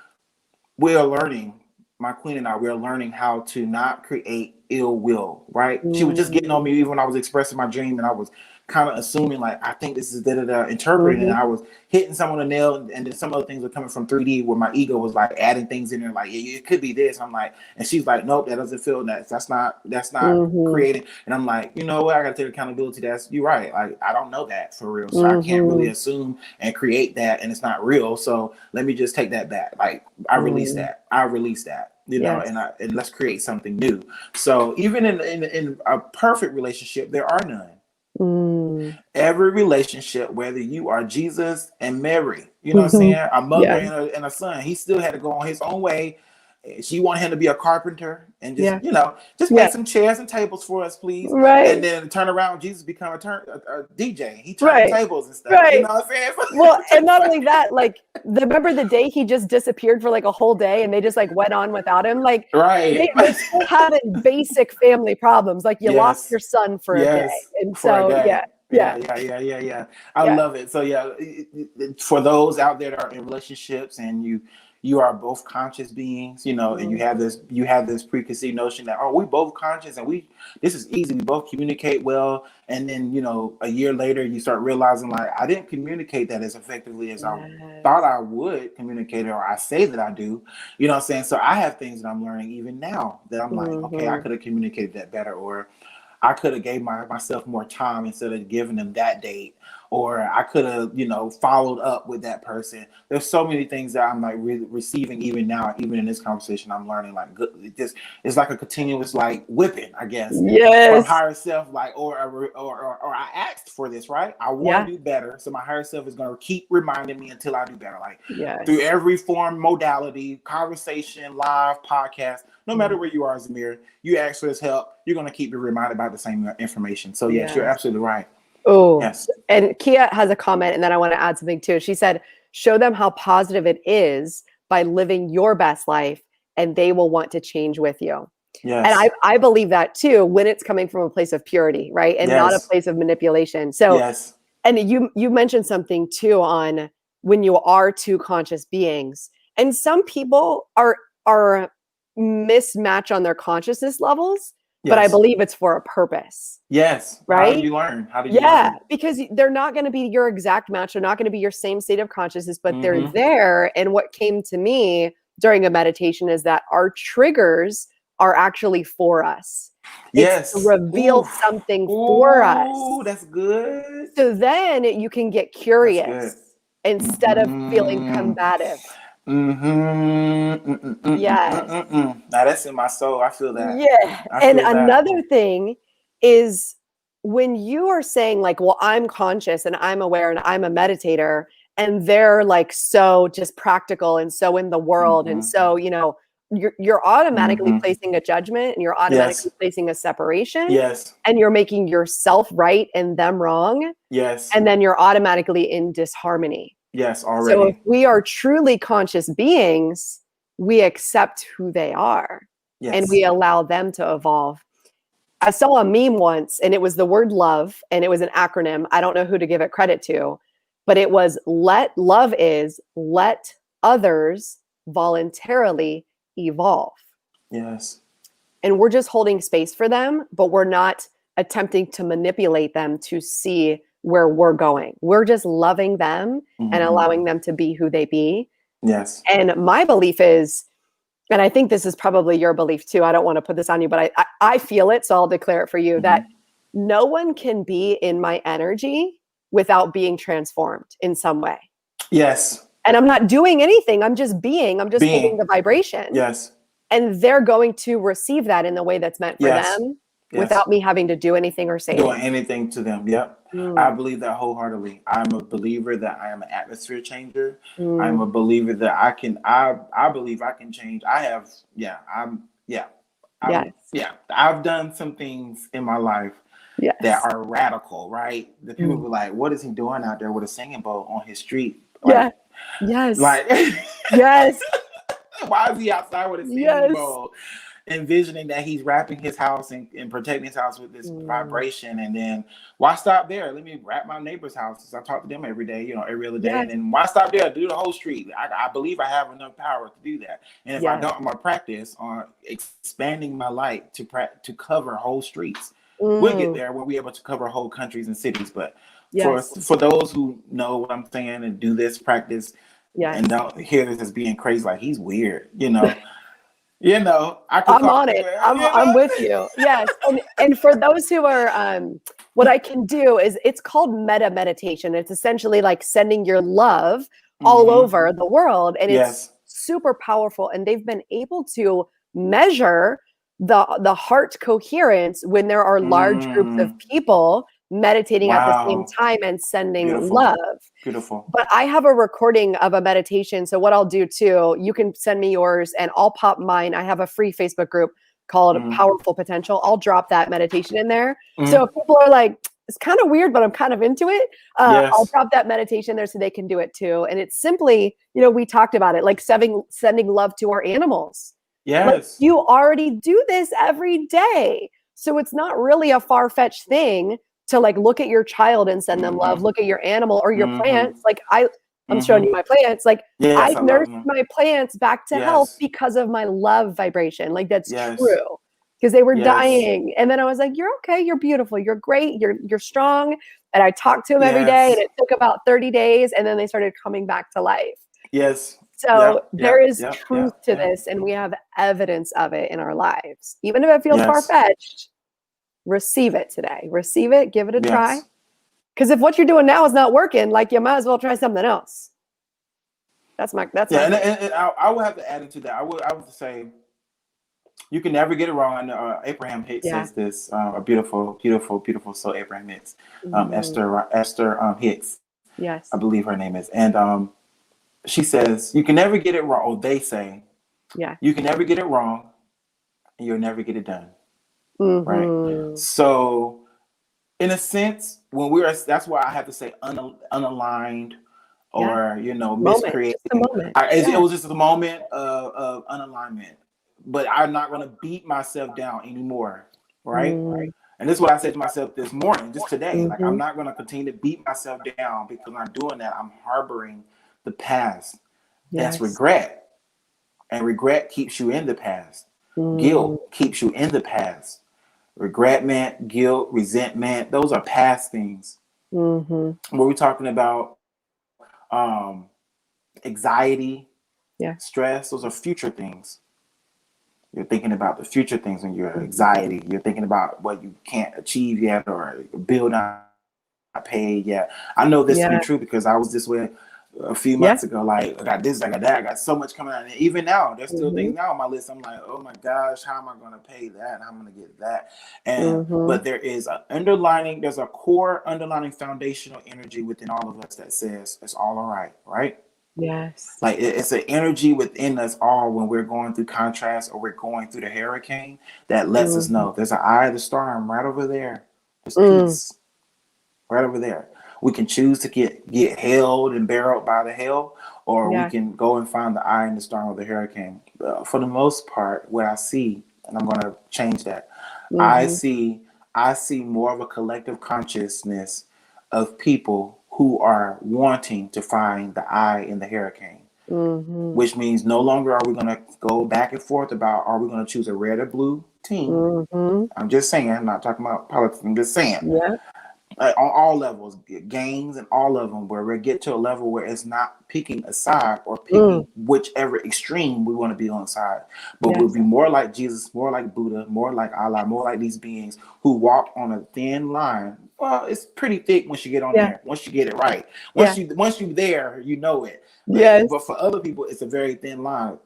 are learning, my queen and I, we're learning how to not create ill will, right? She was just getting on Mm. me even when I was expressing my dream, and I was kind of assuming like I think this is da da da, interpreting, and Mhm. I was hitting some on the nail, and then some other things were coming from 3D where my ego was like adding things in there, like it could be this. I'm like, and she's like, nope, that doesn't feel that. That's not Mhm. creating. And I'm like, you know what? I got to take accountability. That's you right. Like I don't know that for real, so I can't really Mhm. assume and create that, and it's not real. So let me just take that back. Like I release Mm. that. I release that. Yes. and let's create something new. So even in a perfect relationship, there are none. Mm. Every relationship, whether you are Jesus and Mary, you know what I'm saying, a mother Yeah. and a son, he still had to go on his own way. She wanted him to be a carpenter and just, Yeah. just Yeah. make some chairs and tables for us, please. And Right. then turn around, Jesus become a DJ. He turned Right. tables and stuff. You Right. know what I'm saying? Well, and not only that, like, remember the day he just disappeared for like a whole day and they just like went on without him? Like, Right. they're still having basic family problems. Like, you lost Yes. your son for a day. Yes. And For a so, day. yeah. Yeah. I Yeah. love it. So yeah, for those out there that are in relationships and you are both conscious beings, and you have this preconceived notion that, oh, we both conscious and this is easy. We both communicate well. And then, a year later you start realizing, like, I didn't communicate that as effectively as I thought I would communicate, or I say that I do. You know what I'm saying? So I have things that I'm learning even now that I'm like, okay, I could have communicated that better, or I could have gave myself more time instead of giving them that date, or I could have, followed up with that person. There's so many things that I'm like receiving even now, even in this conversation. I'm learning, like, good. It's like a continuous, like, whipping, I guess, from Yes. higher self, like, or I asked for this, right? I want to do better, so my higher self is going to keep reminding me until I do better, like through every form, modality, conversation, live, podcast. No matter where you are, Zmear, you ask for this help, you're going to keep being reminded about the same information. So yes, you're absolutely right. Oh, yes. And Kia has a comment, and then I want to add something too. She said, show them how positive it is by living your best life, and they will want to change with you. Yes. And I believe that too, when it's coming from a place of purity, right? And not a place of manipulation. So, and you mentioned something too on when you are two conscious beings, and some people are mismatch on their consciousness levels, but I believe it's for a purpose. Yes. Right? How do you learn? Learn? Because they're not going to be your exact match. They're not going to be your same state of consciousness, but they're there. And what came to me during a meditation is that our triggers are actually for us. It's to reveal something for us. Oh, that's good. So then you can get curious instead of feeling combative. Yes. Now that's in my soul. I feel that. Yeah. And another thing is when you are saying, like, well, I'm conscious and I'm aware and I'm a meditator, and they're like so just practical and so in the world. And so, you're automatically placing a judgment, and you're automatically placing a separation. Yes. And you're making yourself right and them wrong. Yes. And then you're automatically in disharmony. Yes, already. So if we are truly conscious beings, we accept who they are. Yes. And we allow them to evolve. I saw a meme once, and it was the word love, and it was an acronym. I don't know who to give it credit to, but it was let others voluntarily evolve. Yes. And we're just holding space for them, but we're not attempting to manipulate them to see where we're going. We're just loving them and allowing them to be who they be. Yes. And my belief is, and I think this is probably your belief too, I don't want to put this on you, but I feel it, so I'll declare it for you, that no one can be in my energy without being transformed in some way. Yes. And I'm not doing anything. I'm just being. I'm just holding the vibration. Yes. And they're going to receive that in the way that's meant for them without me having to do anything or say anything to them. Yep. I believe that wholeheartedly. I'm a believer that I am an atmosphere changer. I'm a believer that I believe I can change. I've done some things in my life that are radical, right? The people were like, what is he doing out there with a singing bowl on his street? Like, yes. Why is he outside with a singing bowl? Envisioning that he's wrapping his house and protecting his house with this vibration. And then why stop there? Let me wrap my neighbor's house. I talk to them every day, every other day. And then why stop there? Do the whole street. I believe I have enough power to do that. And if I don't, I'm going to practice on expanding my light to cover whole streets. We'll get there when we're able to cover whole countries and cities. But for those who know what I'm saying and do this practice and don't hear this as being crazy, like he's weird, I'm on it. I'm with you. Yes. And for those who are, what I can do is, it's called meta meditation. It's essentially like sending your love all over the world. And it's super powerful. And they've been able to measure the heart coherence when there are large groups of people meditating at the same Wow. time and sending Beautiful. love. Beautiful. But I have a recording of a meditation. So what I'll do too, you can send me yours and I'll pop mine. I have a free Facebook group called Powerful Potential. I'll drop that meditation in there. So if people are like, it's kind of weird, but I'm kind of into it, I'll drop that meditation there so they can do it too. And it's simply, you know, we talked about it, like sending love to our animals. Yes. Like you already do this every day. So it's not really a far-fetched thing to like look at your child and send them love, look at your animal or your plants. Like I'm showing you my plants. Like I've nursed my plants back to health because of my love vibration. Like that's true. Because they were dying. And then I was like, you're okay, you're beautiful, you're great, you're strong. And I talked to them every day, and it took about 30 days, and then they started coming back to life. Yes. So there is truth to this, and we have evidence of it in our lives. Even if it feels far-fetched, receive it today. Receive it, give it a try. Because if what you're doing now is not working, like you might as well try something else. That's my and I would have to add into that. I would say you can never get it wrong. I know Abraham Hicks says this, a beautiful soul. Abraham Hicks, Esther Hicks. Yes, I believe her name is, and she says you can never get it wrong. Or they say, you can never get it wrong, and you'll never get it done. Right. So, in a sense, when that's why I have to say unaligned, or miscreating. It was just a moment of unalignment. But I'm not going to beat myself down anymore, right? And this is what I said to myself this morning, just today. Like, I'm not going to continue to beat myself down, because when I'm doing that, I'm harboring the past. That's regret. And regret keeps you in the past. Guilt keeps you in the past. Regretment, guilt, resentment, those are past things. When we're talking about anxiety, stress, those are future things. You're thinking about the future things when you're anxiety. You're thinking about what you can't achieve yet, or a bill not paid yet. I know this to be true because I was this way a few months ago. Like, I got this, I got that, I got so much coming out. And even now, there's still things now on my list. I'm like, oh my gosh, how am I going to pay that? How am I going to get that? And but there is there's a core underlying foundational energy within all of us that says it's all right, right? Yes. Like it's an energy within us all when we're going through contrast or we're going through the hurricane that lets us know there's an eye of the storm right over there. There's peace right over there. We can choose to get held and barreled by the hail, or we can go and find the eye in the storm of the hurricane. For the most part, what I see, and I'm going to change that, I see more of a collective consciousness of people who are wanting to find the eye in the hurricane, which means no longer are we going to go back and forth about, are we going to choose a red or blue team? I'm just saying, I'm not talking about politics. I'm just saying, on all levels, games and all of them, where we get to a level where it's not picking a side or picking whichever extreme we want to be on side, but we'll be more like Jesus, more like Buddha, more like Allah, more like these beings who walk on a thin line. Well, it's pretty thick once you get on there. Once you get it right, once you're there, you know it. But for other people, it's a very thin line.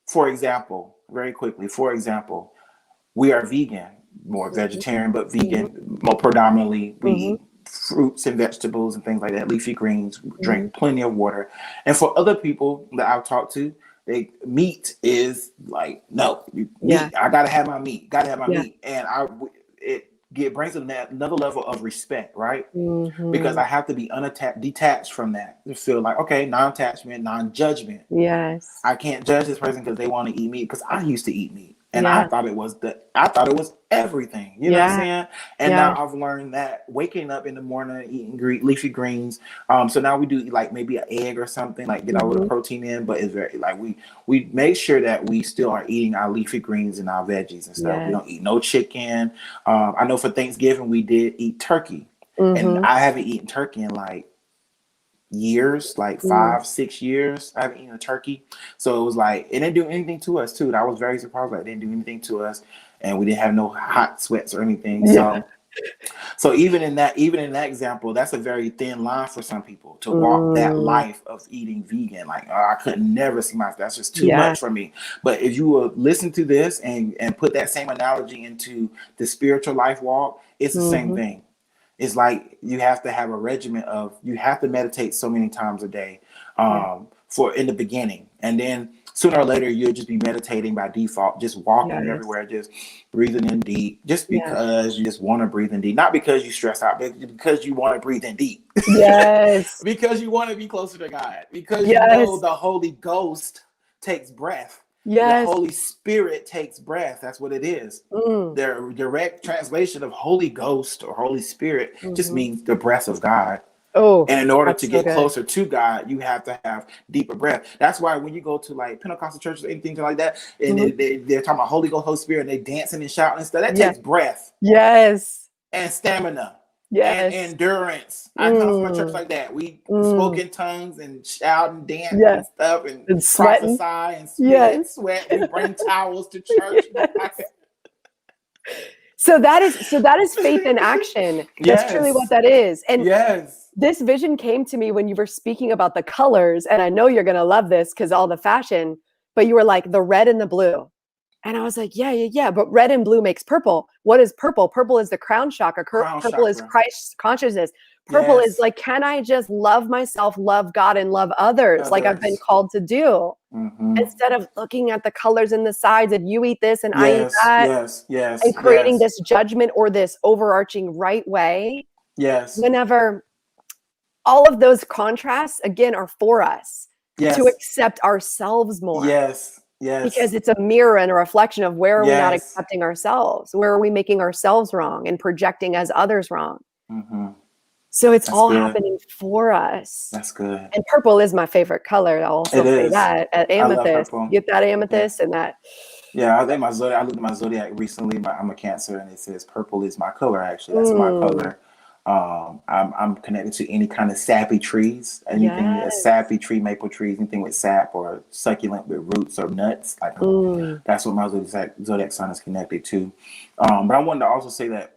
For example, very quickly, we are vegan, more vegetarian, but vegan. More predominantly, we eat fruits and vegetables and things like that, leafy greens, drink plenty of water. And for other people that I've talked to, meat is like, no, meat. I gotta have my meat. Meat, and it brings another level of respect, right? Because I have to be detached from that to feel like, okay, non-attachment, non-judgment. Yes, I can't judge this person because they want to eat meat, because I used to eat meat. And I thought it was everything, you know what I'm saying? And now I've learned that waking up in the morning, eating leafy greens. So now we do like maybe an egg or something, like get all the protein in, but it's very like we make sure that we still are eating our leafy greens and our veggies and stuff. We don't eat no chicken. I know for Thanksgiving we did eat turkey, and I haven't eaten turkey in like years, like 5-6 years. I haven't eaten a turkey, so it was like it didn't do anything to us too. I was very surprised. Like, it didn't do anything to us, and we didn't have no hot sweats or anything. So So even in that example, that's a very thin line for some people to walk that Mm, life of eating vegan. Like, oh, I could never see myself. That's just too yeah. much for me. But if you will listen to this and put that same analogy into the spiritual life walk, it's the same Hmm. thing. It's like you have to have a regimen of you have to meditate so many times a day Yeah. for in the beginning, and then sooner or later you'll just be meditating by default, just walking Yes. everywhere, just breathing in deep, just Yeah. because you just want to breathe in deep, not because you stress out, but because you want to breathe in deep, Yes. because you want to be closer to God, because you know Yes. the Holy Ghost takes breath. The Yes. Holy Spirit takes breath. That's what it is. Mm. The direct translation of Holy Ghost or Holy Spirit just Hmm. means the breath of God. Oh, And in order to that's so get good. closer to God, you have to have deeper breath. That's why when you go to like Pentecostal churches or anything like that, and Hmm. they're talking about Holy Ghost, Holy Spirit, and they dancing and shouting and stuff, that Yeah. takes breath Yes. and stamina and Yes. endurance. I come from a church Mm. like that. We spoke Mm. in tongues and shout and dance Yeah. and stuff and And sweating. prophesy and spit Yes. and sweat. We bring towels to church. Yes. So that is faith in action. That's truly what Yes. that is. And Yes. this vision came to me when you were speaking about the colors, and I know you're going to love this because all the fashion, but you were like the red and the blue. And I was like, yeah, yeah, yeah. But red and blue makes purple. What is purple? Purple is the crown chakra. Crown Purple is chakra. Christ's consciousness. Purple is Yes. like, can I just love myself, love God, and love others like I've been Others. called to do? Mm-hmm. Instead of looking at the colors and the sides and you eat this and I eat Yes, that yes, yes, and creating yes, this judgment or this overarching right way, yes, whenever all of those contrasts, again, are for us to yes, accept ourselves more yes, because yes, it's a mirror and a reflection of where are we not yes. accepting ourselves? Where are we making ourselves wrong and projecting as others wrong? Mm-hmm. So it's That's all good. happening for us. That's good. And purple is my favorite color. I'll also It say is. that at I love amethyst. purple. Get that Yeah. amethyst and that. Yeah, I think my zodiac. I looked at my zodiac recently. I'm a Cancer, and it says purple is my color. Actually, that's my Mm, color. I'm connected to any kind of sappy trees, anything a yes. sappy tree, maple trees, anything with sap or succulent with roots or nuts. Like Mm, that's what my zodiac sign is connected to. But I wanted to also say that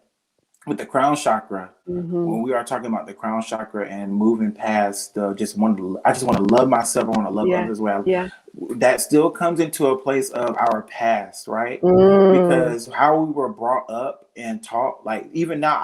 with the crown chakra, mhm. when we are talking about the crown chakra and moving past the I just want to love myself, I want to love Yeah. others as well. Yeah. That still comes into a place of our past, right? Mm, Because how we were brought up and taught, like even now,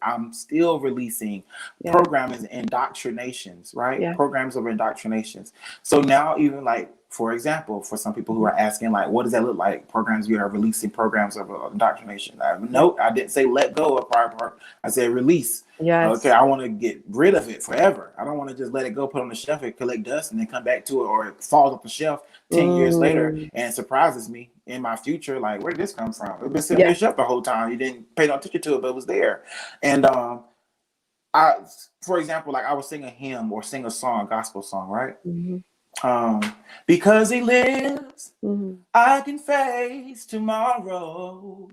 I'm still releasing yeah. programs and indoctrinations, right? Yeah. Programs of indoctrinations. So now, even like for example, for some people who Mhm. are asking, like, what does that look like? Programs we are releasing programs of indoctrination. Yeah. No, I didn't say let go of prior part. I said release. Okay, Yes. I want to get rid of it forever. I don't want to just let it go, put on the shelf, and collect dust, and then come back to it, or it falls off the shelf 10 years later Mm, and surprises me in my future. Like, where did this come from? It's been sitting on yeah. your shelf the whole time. You didn't pay no attention to it, but it was there. And I, for example, like I would sing a hymn or sing a song, gospel song, right? Mhm. Um, because he lives, Mhm. I can face tomorrow.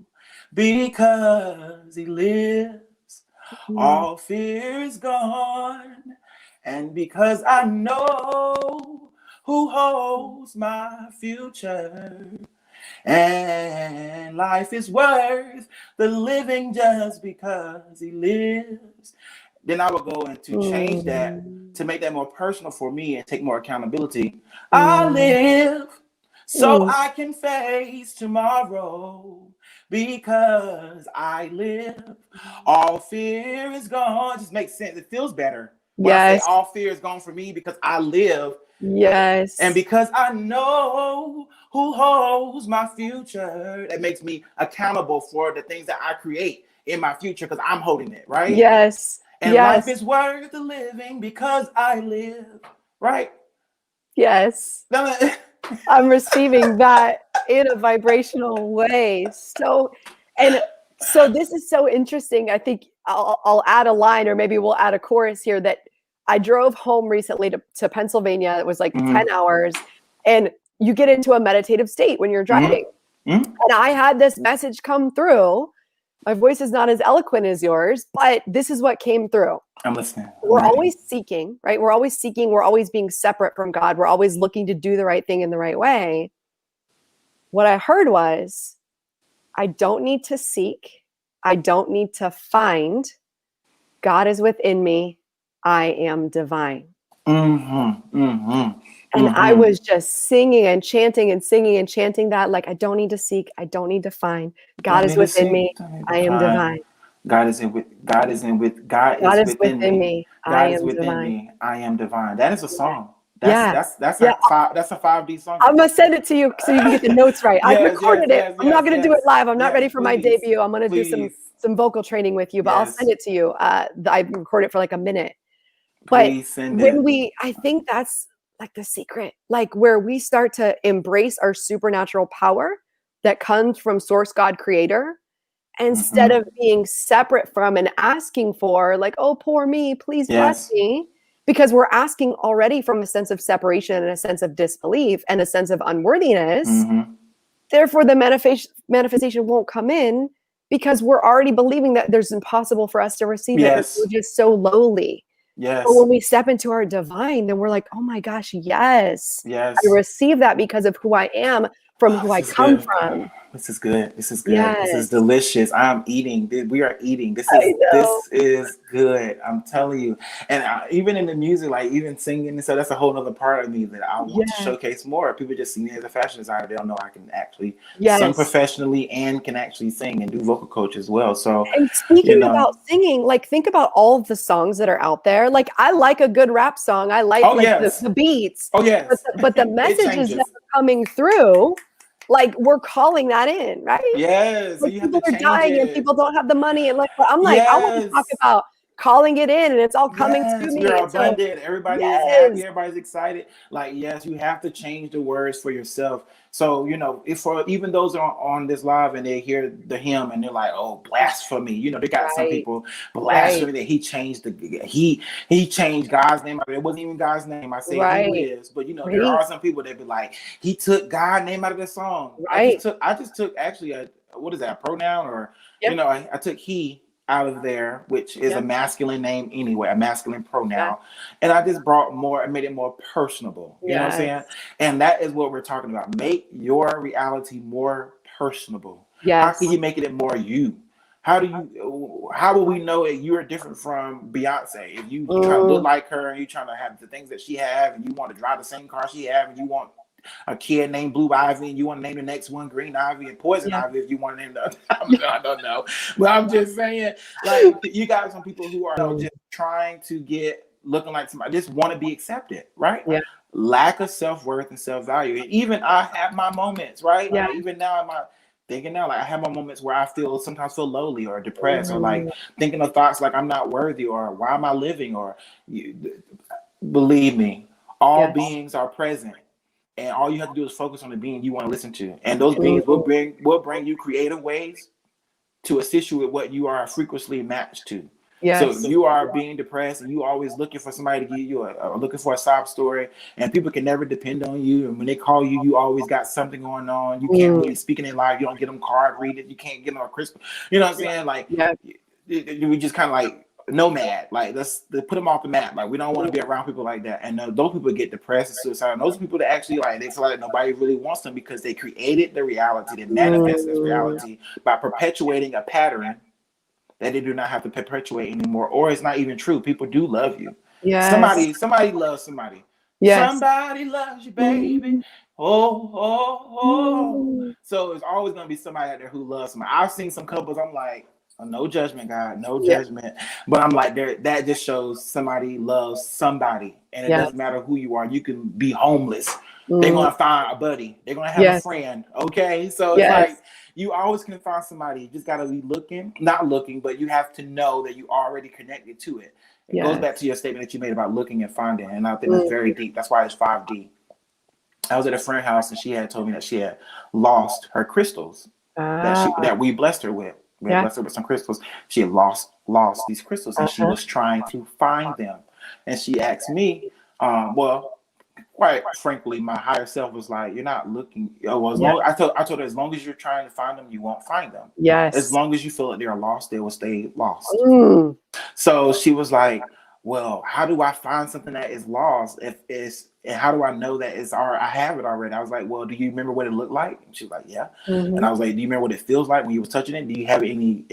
Because he lives, Mhm. all fear is gone. And because I know who holds my future, and life is worth the living just because he lives. Then I would go into change that Mm, to make that more personal for me and take more accountability. I mm, live so mm. I can face tomorrow because I live. All fear is gone. It just makes sense. It feels better when I say Yes. all fear is gone for me because I live and Yes. because I know who holds my future. That makes me accountable for the things that I create in my future because I'm holding it, right? Yes. And life Yes. is worth the living because I live, right? Yes. I'm receiving that in a vibrational way. And so this is so interesting. I think I'll add a line, or maybe we'll add a chorus here that I drove home recently to Pennsylvania. It was like 10 Mm-hmm. hours. And you get into a meditative state when you're driving. Mm-hmm. And I had this message come through. My voice is not as eloquent as yours, but this is what came through. I'm listening. I'm We're ready. always seeking, right? We're always seeking. We're always being separate from God. We're always looking to do the right thing in the right way. What I heard was, I don't need to seek. I don't need to find. God is within me. I am divine. And I was just singing and chanting and singing and chanting that, like, I don't need to seek. I don't need to find. God is within me. I am divine. God is God is God is within within me. me. I God is am within divine. me. I am divine. That is a song. Yeah. That's Yeah. a 5D song. I'm gonna send it to you so you can get the notes right. I've recorded it. I'm not gonna do it live. I'm not ready for my debut. I'm gonna do some vocal training with you, but I'll send it to you. I recorded it for like a minute. But Please send it. I think that's like the secret, like where we start to embrace our supernatural power that comes from Source God Creator, instead of being separate from and asking for, like, oh, poor me, please bless me. Because we're asking already from a sense of separation and a sense of disbelief and a sense of unworthiness. Therefore, the manifestation won't come in because we're already believing that there's impossible for us to receive it. We're just so lowly. Yes. But when we step into our divine, then we're like, oh my gosh, yes. I receive that because of who I am, from who I come from. This is good. This is good. Yes. This is delicious. I'm eating. We are eating. This is good. I'm telling you. And even in the music, like even singing and stuff, that's a whole other part of me that I want to showcase more. People just see me as a fashion designer. They don't know I can actually sing professionally and can actually sing and do vocal coach as well. So, and speaking about singing, like think about all of the songs that are out there. Like I like a good rap song. I like the beats. Oh yes. But the message is never coming through. Like we're calling that in, right? Yes. Like you people have to are dying it. And people don't have the money. And like, I'm like, I want to talk about calling it in and it's all coming to me. We're abundant. Everybody is happy. Everybody's excited. Like, yes, you have to change the words for yourself. So, you know, if for even those on this live and they hear the hymn and they're like, oh, blasphemy. You know, they got some people blasphemy that he changed he changed God's name. It wasn't even God's name. I say who is, but you know, there are some people that be like, he took God's name out of the song. I just took actually what is that, pronoun or you know, I took he out of there, which is a masculine name anyway, a masculine pronoun. And I just made it more personable. You know what I'm saying? And that is what we're talking about. Make your reality more personable. How can you make it more you? How will we know that you are different from Beyonce? If you try to look like her and you trying to have the things that she have and you want to drive the same car she have and you want a kid named Blue Ivy and you want to name the next one Green Ivy and Poison Ivy if you want to name the I don't know. But I'm just saying, like, you got some people who are just trying to looking like somebody, just want to be accepted, right? Lack of self-worth and self-value. And even I have my moments, right? Like, even now thinking now, like I have my moments where I sometimes feel lonely or depressed or like thinking of thoughts like I'm not worthy or why am I living or believe me, all beings are present. And all you have to do is focus on the being you want to listen to. And those beings will bring you creative ways to assist you with what you are frequently matched to. So if you are being depressed and you always looking for somebody to give you looking for a sob story and people can never depend on you. And when they call you, you always got something going on. You can't really speak in their life. You don't get them card reading. You can't get them a Christmas. You know what I'm saying? Like we just kind of like nomad, like let's put them off the map. Like we don't want to be around people like that. And those people get depressed and suicidal. And those people that actually like they feel like nobody really wants them because they created the reality, they manifested this reality by perpetuating a pattern that they do not have to perpetuate anymore, or it's not even true. People do love you. Somebody loves somebody. Somebody loves you, baby. Oh. So it's always gonna be somebody out there who loves somebody. I've seen some couples. I'm like, no judgment, God, no judgment. But I'm like, that just shows somebody loves somebody, and it doesn't matter who you are. You can be homeless. They're gonna find a buddy. They're gonna have a friend. Okay, so it's like you always can find somebody. You just gotta be not looking, but you have to know that you already connected to it. It goes back to your statement that you made about looking and finding, and I think that's very deep. That's why it's 5D. I was at a friend's house, and she had told me that she had lost her crystals that we blessed her with. We had blessed her with some crystals. She had lost these crystals, and she was trying to find them. And she asked me, quite frankly, my higher self was like, "You're not looking." I told her, as long as you're trying to find them, you won't find them. As long as you feel like they're lost, they will stay lost. So she was like, "Well, how do I find something that is lost if it's And how do I know that it's I have it already? I was like, well, do you remember what it looked like? And she was like, yeah. And I was like, do you remember what it feels like when you was touching it? Do you have any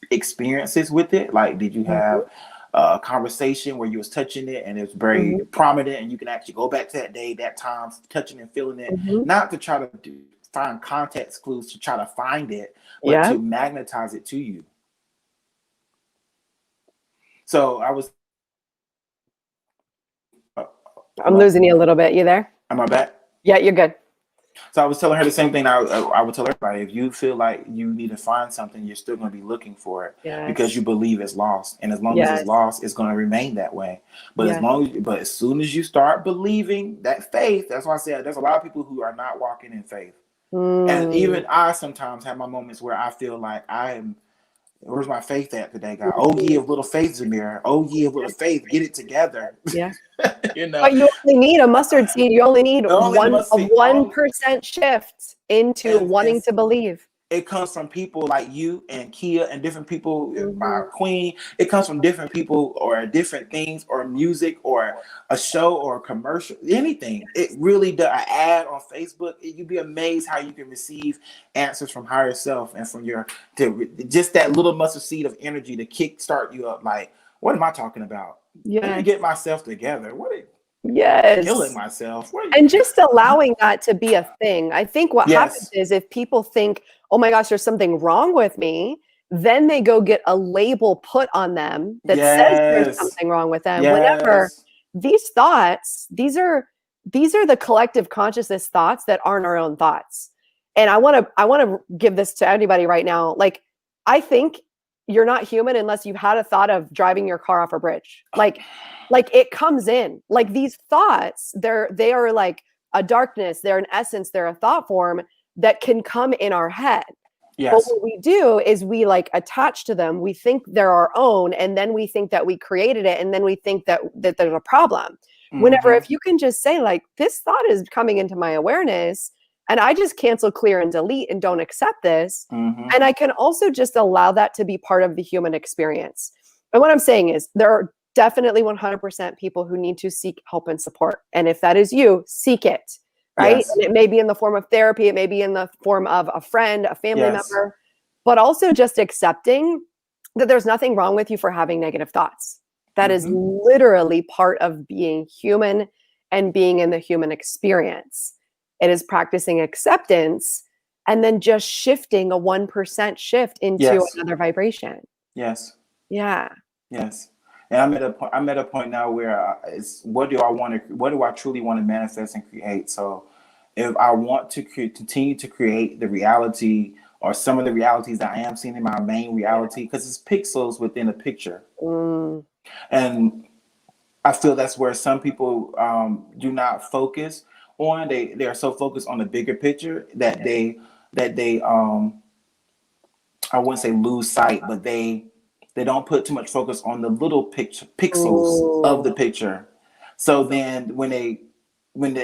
experiences with it? Like, did you have a conversation where you was touching it and it was very prominent and you can actually go back to that day, that time, touching and feeling it, not to try to find context clues to try to find it, but to magnetize it to you. So I was I'm losing you a little bit. You there? Am I back? Yeah, you're good. So I was telling her the same thing I would tell everybody. If you feel like you need to find something, you're still going to be looking for it because you believe it's lost. And as long as it's lost, it's going to remain that way. But as soon as you start believing that faith, that's why I said there's a lot of people who are not walking in faith. And even I sometimes have my moments where I feel like where's my faith at today, God? Oh, ye of little faith, Zmear. Oh, ye of little faith, get it together. Yeah. You know, but you only need a mustard seed. You only need a 1% shift into wanting to believe. It comes from people like you and Kia and different people, my queen. It comes from different people or different things or music or a show or a commercial, anything. It really does. An ad on Facebook, you'd be amazed how you can receive answers from higher self and from just that little mustard seed of energy to kickstart you up. Like, what am I talking about? Let me get myself together. Killing myself. And just allowing that to be a thing. I think what happens is if people think, oh my gosh, there's something wrong with me, then they go get a label put on them that says there's something wrong with them. Whenever these thoughts, these are the collective consciousness thoughts that aren't our own thoughts. And I want to give this to anybody right now. Like, I think you're not human unless you've had a thought of driving your car off a bridge. Like it comes in. Like, these thoughts, they are like a darkness, they're an essence, they're a thought form that can come in our head. But what we do is we like attach to them. We think they're our own, and then we think that we created it, and then we think that there's a problem. Whenever, if you can just say, like, this thought is coming into my awareness, and I just cancel, clear, and delete and don't accept this. And I can also just allow that to be part of the human experience. And what I'm saying is there are definitely 100% people who need to seek help and support. And if that is you, seek it, right? And it may be in the form of therapy. It may be in the form of a friend, a family member, but also just accepting that there's nothing wrong with you for having negative thoughts. That is literally part of being human and being in the human experience. It is practicing acceptance and then just shifting a 1% shift into another vibration. Yes. Yeah. Yes. And I'm at a point now where what do I truly want to manifest and create? So if I want to continue to create the reality or some of the realities that I am seeing in my main reality, because it's pixels within a picture. And I feel that's where some people do not focus on. They are so focused on the bigger picture that they I wouldn't say lose sight, but they don't put too much focus on the little pixels of the picture. So then when the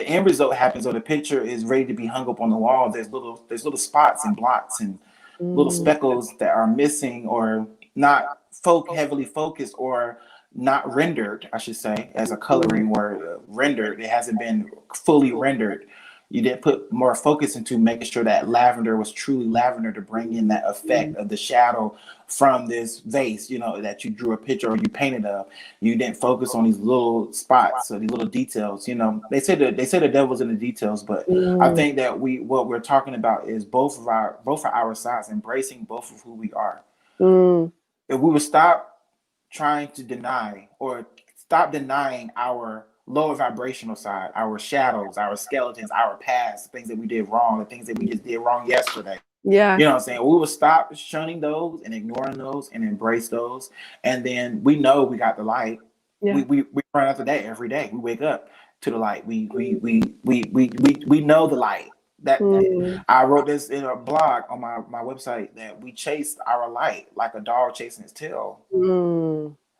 end result happens or the picture is ready to be hung up on the wall, there's little spots and blots and little speckles that are missing or not heavily focused or not rendered, I should say, as a coloring word. Rendered, it hasn't been fully rendered. You didn't put more focus into making sure that lavender was truly lavender to bring in that effect of the shadow from this vase, that you drew a picture or you painted of. You didn't focus on these little spots or these little details. They say the devil's in the details, but I think that what we're talking about is both of our sides, embracing both of who we are. If we would stop trying to deny or stop denying our lower vibrational side, our shadows, our skeletons, our past, things that we did wrong, the things that we just did wrong yesterday. Yeah. You know what I'm saying? We will stop shunning those and ignoring those and embrace those. And then we know we got the light. Yeah. We run out the day every day. We wake up to the light. We know the light. That I wrote this in a blog on my website that we chase our light like a dog chasing its tail.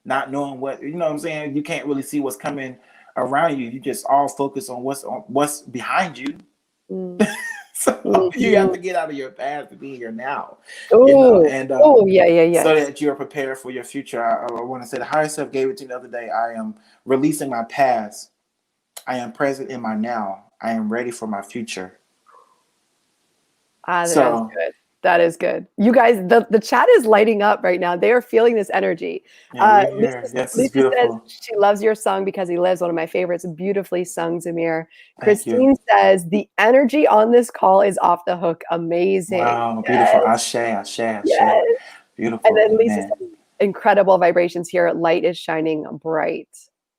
Not knowing what, what I'm saying? You can't really see what's coming around you. You just all focus on what's behind you. So you have to get out of your past to be here now. And so that you're prepared for your future. I want to say the higher self gave it to me the other day. I am releasing my past. I am present in my now. I am ready for my future. Ah, that is So good. That is good. You guys, the chat is lighting up right now. They are feeling this energy. yeah, we're here. Yes, it's Lisa says beautiful. she loves your song because he lives. One of my favorites. Beautifully sung, Zmear. Thank you. Christine says the energy on this call is off the hook. Amazing. Wow, beautiful. Yes. Ashe, ashe, ashe. Yes. And Beautiful. then Lisa Amen. says incredible vibrations here. Light is shining bright.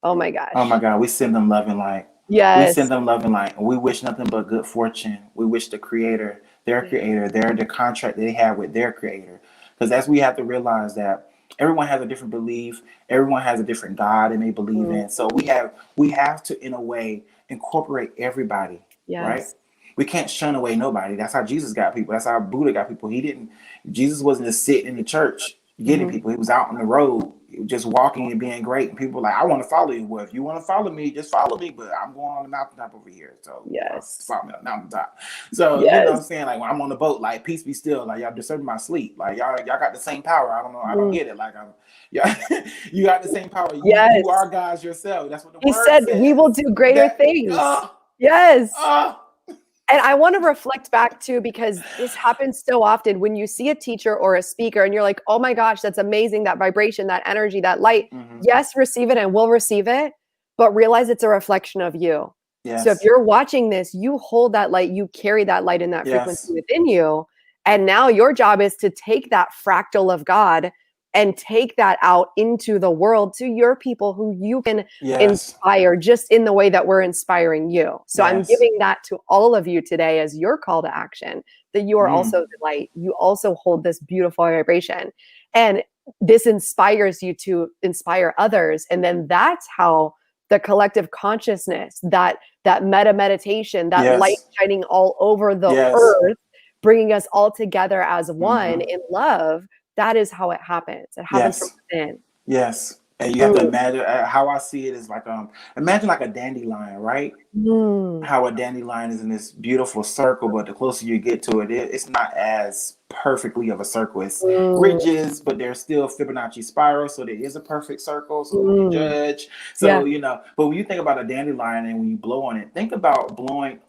Oh my Oh my gosh. God, we send them love and light. We send Yes. them love and light. We wish nothing but good fortune. We wish the creator, the contract they have with their creator. Because as we have to realize that everyone has a different belief, everyone has a different God they may believe Mm, in. So we have to, in a way, incorporate everybody, right? yes. We can't shun away nobody. That's how Jesus got people. That's how Buddha got people. Jesus wasn't just sitting in the church getting Mhm. people. He was out on the road just walking and being great. And people were like, I want to follow you. Well, if you want to follow me, just follow me. But I'm going on the mountaintop over here. So Yes. follow me on the mountaintop. So, you know what I'm Yes. saying? Like when I'm on the boat, like peace be still. Like y'all disturbing my sleep. Like y'all got the same power. I don't know. I don't Mm, get it. Like yeah, you got the same power. You yes. are God's yourself. That's what the He word said, we will says. do greater That things. Yes. uh, And I want to reflect back too, because this happens so often when you see a teacher or a speaker and you're like, oh my gosh, that's amazing. That vibration, that energy, that light. mm-hmm. Yes, receive it and we'll receive it, but realize it's a reflection of you. So if Yes. you're watching this, you hold that light, you carry that light and that frequency Yes. within you. And now your job is to take that fractal of God and take that out into the world to your people who you can Yes. inspire just in the way that we're inspiring you. So I'm Yes. giving that to all of you today as your call to action, that you are also the light. You also hold this beautiful vibration. And this inspires you to inspire others. And then that's how the collective consciousness, that meta meditation, that light Yes. shining all over the Yes. earth, bringing us all together as one Mm-hmm. in love, that is how it happens. It happens from Yes. within. Yes. And you have to imagine how I see it is like imagine like a dandelion, right? Mm. How a dandelion is in this beautiful circle, but the closer you get to it, it's not as perfectly of a circle. It's Mm. ridges, but there's still Fibonacci spiral, so there is a perfect circle. So who can Mm. judge? Yeah. So but when you think about a dandelion and when you blow on it, think about blowing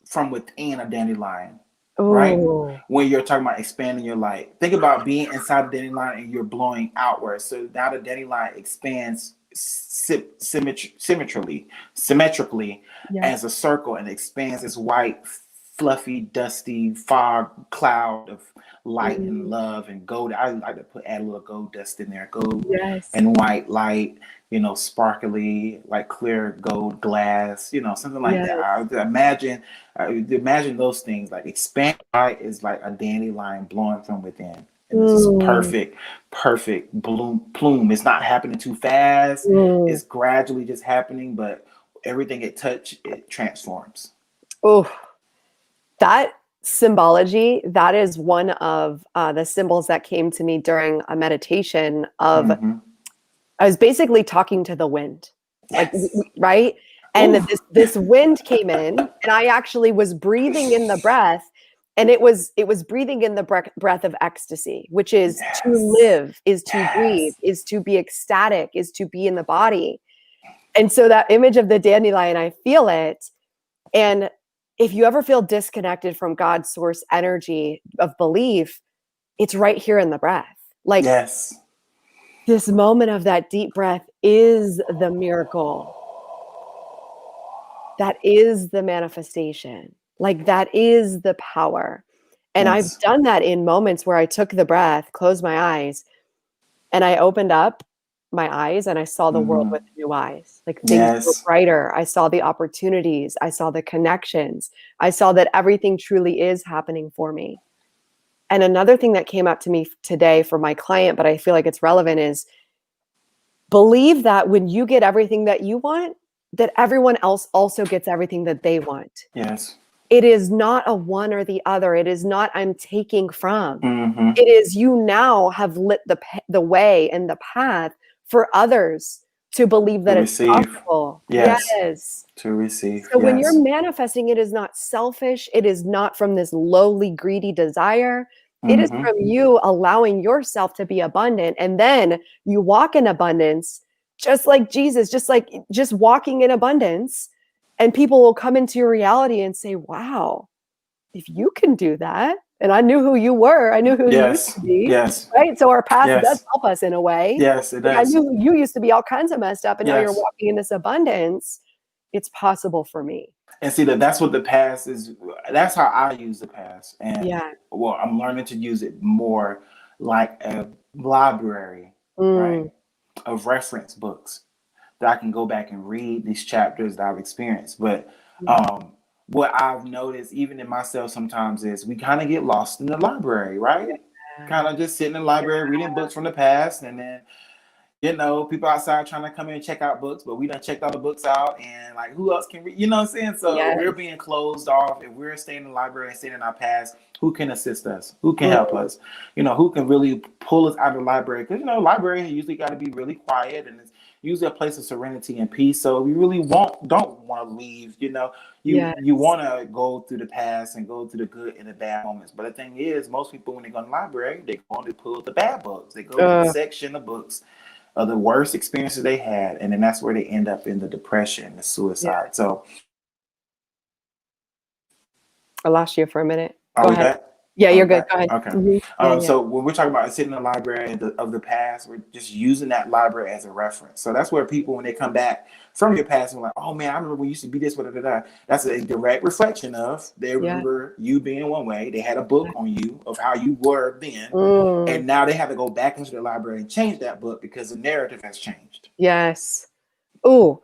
from within a dandelion, right? Oh. When you're talking about expanding your light, think about being inside the dandelion and you're blowing outwards. So now the dandelion expands symmetrically Yeah. as a circle and expands this white, fluffy, dusty fog cloud of light and Mm. love and gold. I like to add a little gold dust in there, gold Yes. and white light, sparkly, like clear gold glass, something like that. Yes. I would imagine those things. Like expand light is like a dandelion blowing from within. And this is Mm. perfect plume. It's not happening too fast. Mm. It's gradually just happening, but everything it transforms. Oh, that symbology, that is one of the symbols that came to me during a meditation of, Mm-hmm. I was basically talking to the wind, like, Yes. right? And Ooh. this wind came in and I actually was breathing in the breath, and it was breathing in the breath of ecstasy, which is to Yes. live, is to breathe, Yes. is to be ecstatic, is to be in the body. And so that image of the dandelion, I feel it. And if you ever feel disconnected from God's source energy of belief, it's right here in the breath. Like Yes. this moment of that deep breath is the miracle. That is the manifestation. Like that is the power. And I've Yes. done that in moments where I took the breath, closed my eyes, and I opened up my eyes and I saw the world Mm-hmm. with new eyes. Like things were Yes. brighter. I saw the opportunities. I saw the connections. I saw that everything truly is happening for me. And another thing that came up to me today for my client, but I feel like it's relevant, is believe that when you get everything that you want, that everyone else also gets everything that they want. Yes. It is not a one or the other. It is not I'm taking from. Mm-hmm. It is you now have lit the way and the path for others to believe To that it's receive. possible. Yes. Yes. To receive. So when Yes. you're manifesting, it is not selfish. It is not from this lowly, greedy desire. It is Mm-hmm. from you allowing yourself to be abundant. And then you walk in abundance, just like Jesus, just walking in abundance. And people will come into your reality and say, wow, if you can do that, and I knew who you were, I knew who you used Yes. to be, Yes. right? So our past does Yes. help us in a way. Yes, it Like, I does. knew who you used to be, all kinds of messed up, and now you're Yes. walking in this abundance. It's possible for me. And see that's what the past is. That's how I use the past. And Yeah. well, I'm learning to use it more like a library, right? Mm. Of reference books that I can go back and read these chapters that I've experienced. But what I've noticed, even in myself sometimes, is we kind of get lost in the library, right? Yeah. Kind of just sitting in the library reading books from the past, and then people outside trying to come in and check out books, but we done checked all the books out, and like, who else can read? You know what I'm saying? So Yes. we're being closed off. If we're staying in the library and staying in our past, who can assist us? Who can help us? Who can really pull us out of the library? Because library usually got to be really quiet, and it's usually a place of serenity and peace. So we really don't want to leave. Yes. You want to go through the past and go through the good and the bad moments. But the thing is, most people when they go to the library, they go to pull the bad books. They go to the section of books of the worst experiences they had, and then that's where they end up in the depression, the suicide. Yeah. So I lost you for a minute. are Go we ahead. back? Yeah, you're good. Back? Go ahead. Okay. Yeah. So when we're talking about sitting in the library of the past, we're just using that library as a reference. So that's where people, when they come back from your past, are like, oh man, I remember we used to be this, that's a direct reflection of they remember you being one way. They had a book on you of how you were then, and now they have to go back into the library and change that book because the narrative has changed. Yes. Oh,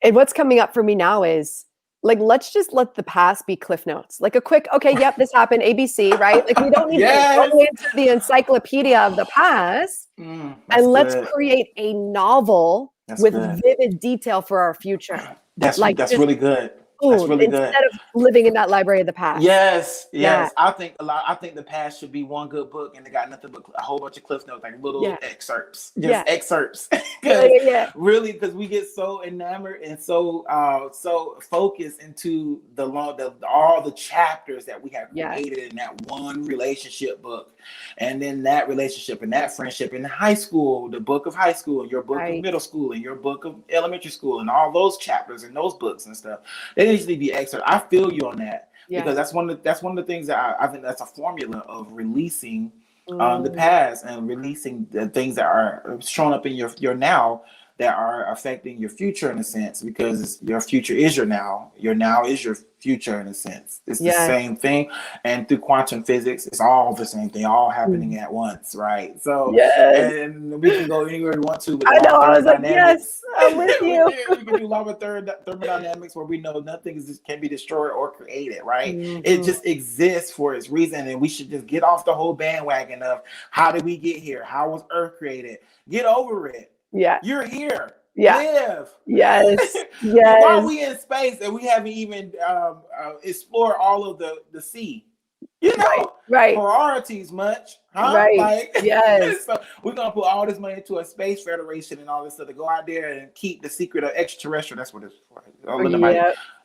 and what's coming up for me now is, like, let's just let the past be cliff notes. Like a quick, okay, yep, this happened, ABC, right? Like, we don't need to go into the encyclopedia of the past. And let's create a novel with vivid detail for our future. That's really good. That's really good. Instead of living in that library of the past. Yes. I think the past should be one good book, and they got nothing but a whole bunch of cliff notes, like little excerpts, excerpts. Really, because we get so enamored and so focused into all the chapters that we have created in that one relationship book, and then that relationship and that friendship in high school, the book of high school, and your book of middle school, and your book of elementary school, and all those chapters and those books and stuff. They need to be excerpts. I feel you on that. Because that's one of the things that I think that's a formula of releasing the past and releasing the things that are showing up in your now that are affecting your future in a sense, because your future is your now. Your now is your future in a sense. It's the same thing. And through quantum physics, it's all the same thing, all happening at once, right? So, and we can go anywhere we want to. With I know. I was like, yes, I'm with you. We can do law of thermodynamics where we know nothing can be destroyed or created, right? It just exists for its reason, and we should just get off the whole bandwagon of how did we get here? How was Earth created? Get over it. Yeah. You're here. Yeah. Live. Yes. While we in space and we haven't even explored all of the sea. Priorities much. Huh? Right. So we're gonna put all this money into a space federation and all this stuff to go out there and keep the secret of extraterrestrial. That's what it's for.